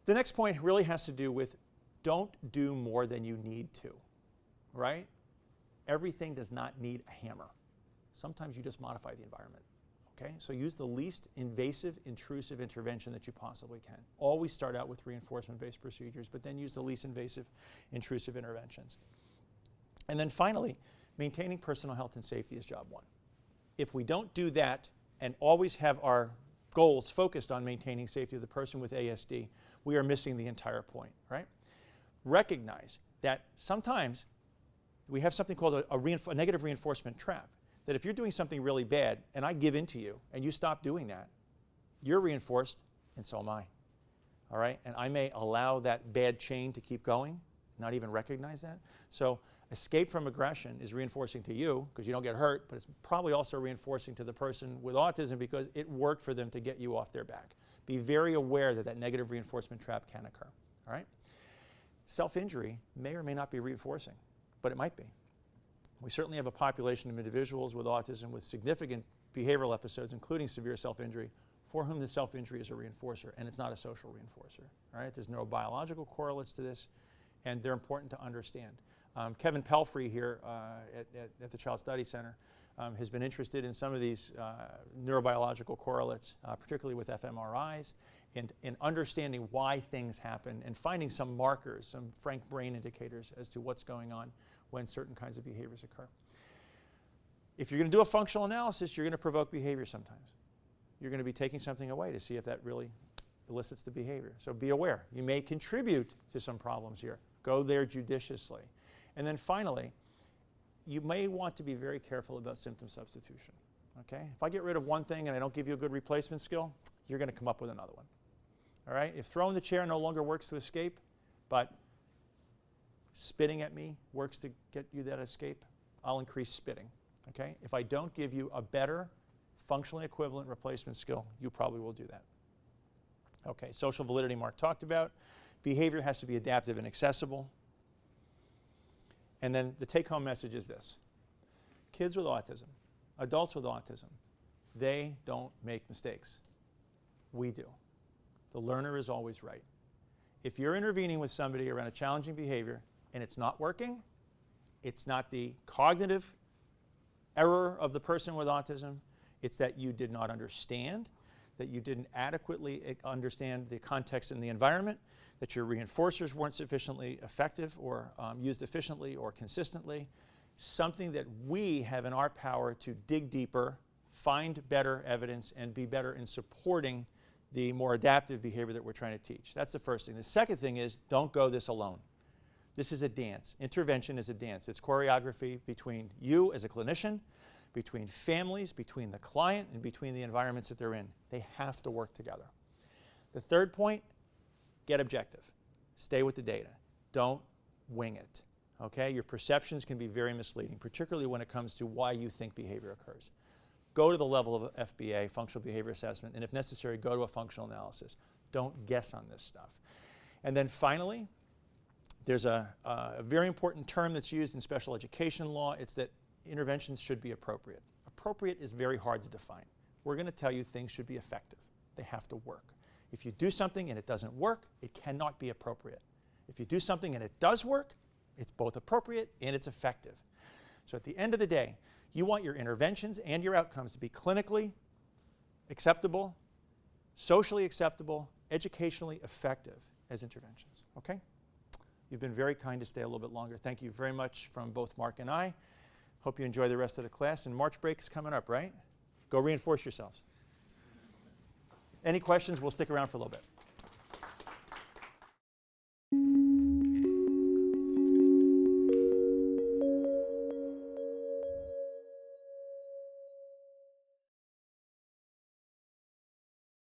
The next point really has to do with don't do more than you need to. Right? Everything does not need a hammer. Sometimes you just modify the environment. Okay? So use the least invasive, intrusive intervention that you possibly can. Always start out with reinforcement-based procedures, but then use the least invasive, intrusive interventions. And then finally, maintaining personal health and safety is job one. If we don't do that and always have our goals focused on maintaining safety of the person with ASD, we are missing the entire point, right? Recognize that sometimes we have something called a negative reinforcement trap, that if you're doing something really bad and I give in to you and you stop doing that, you're reinforced and so am I, all right? And I may allow that bad chain to keep going, not even recognize that. So escape from aggression is reinforcing to you because you don't get hurt, but it's probably also reinforcing to the person with autism because it worked for them to get you off their back. Be very aware that that negative reinforcement trap can occur, all right? Self-injury may or may not be reinforcing, but it might be. We certainly have a population of individuals with autism with significant behavioral episodes, including severe self-injury, for whom the self-injury is a reinforcer, and it's not a social reinforcer, all right? There's neurobiological correlates to this, and they're important to understand. Kevin Pelfrey here at the Child Study Center has been interested in some of these neurobiological correlates, particularly with fMRIs, and in understanding why things happen and finding some markers, some frank brain indicators as to what's going on when certain kinds of behaviors occur. If you're going to do a functional analysis, you're going to provoke behavior sometimes. You're going to be taking something away to see if that really elicits the behavior. So be aware. You may contribute to some problems here. Go there judiciously. And then finally, you may want to be very careful about symptom substitution. Okay? If I get rid of one thing and I don't give you a good replacement skill, you're going to come up with another one. All right? If throwing the chair no longer works to escape, but spitting at me works to get you that escape, I'll increase spitting. Okay? If I don't give you a better, functionally equivalent replacement skill, you probably will do that. Okay, social validity Mark talked about. Behavior has to be adaptive and accessible. And then the take-home message is this. Kids with autism, adults with autism, they don't make mistakes. We do. The learner is always right. If you're intervening with somebody around a challenging behavior and it's not working, it's not the cognitive error of the person with autism, it's that you did not understand, that you didn't adequately understand the context and the environment, that your reinforcers weren't sufficiently effective or used efficiently or consistently, something that we have in our power to dig deeper, find better evidence, and be better in supporting the more adaptive behavior that we're trying to teach. That's the first thing. The second thing is don't go this alone. This is a dance. Intervention is a dance. It's choreography between you as a clinician, between families, between the client, and between the environments that they're in. They have to work together. The third point, get objective. Stay with the data. Don't wing it. Okay? Your perceptions can be very misleading, particularly when it comes to why you think behavior occurs. Go to the level of FBA, functional behavior assessment, and if necessary, go to a functional analysis. Don't guess on this stuff. And then finally, there's a very important term that's used in special education law. It's that interventions should be appropriate. Appropriate is very hard to define. We're going to tell you things should be effective. They have to work. If you do something and it doesn't work, it cannot be appropriate. If you do something and it does work, it's both appropriate and it's effective. So at the end of the day, you want your interventions and your outcomes to be clinically acceptable, socially acceptable, educationally effective as interventions. Okay? You've been very kind to stay a little bit longer. Thank you very much from both Mark and I. Hope you enjoy the rest of the class. And March break is coming up, right? Go reinforce yourselves. Any questions? We'll stick around for a little bit.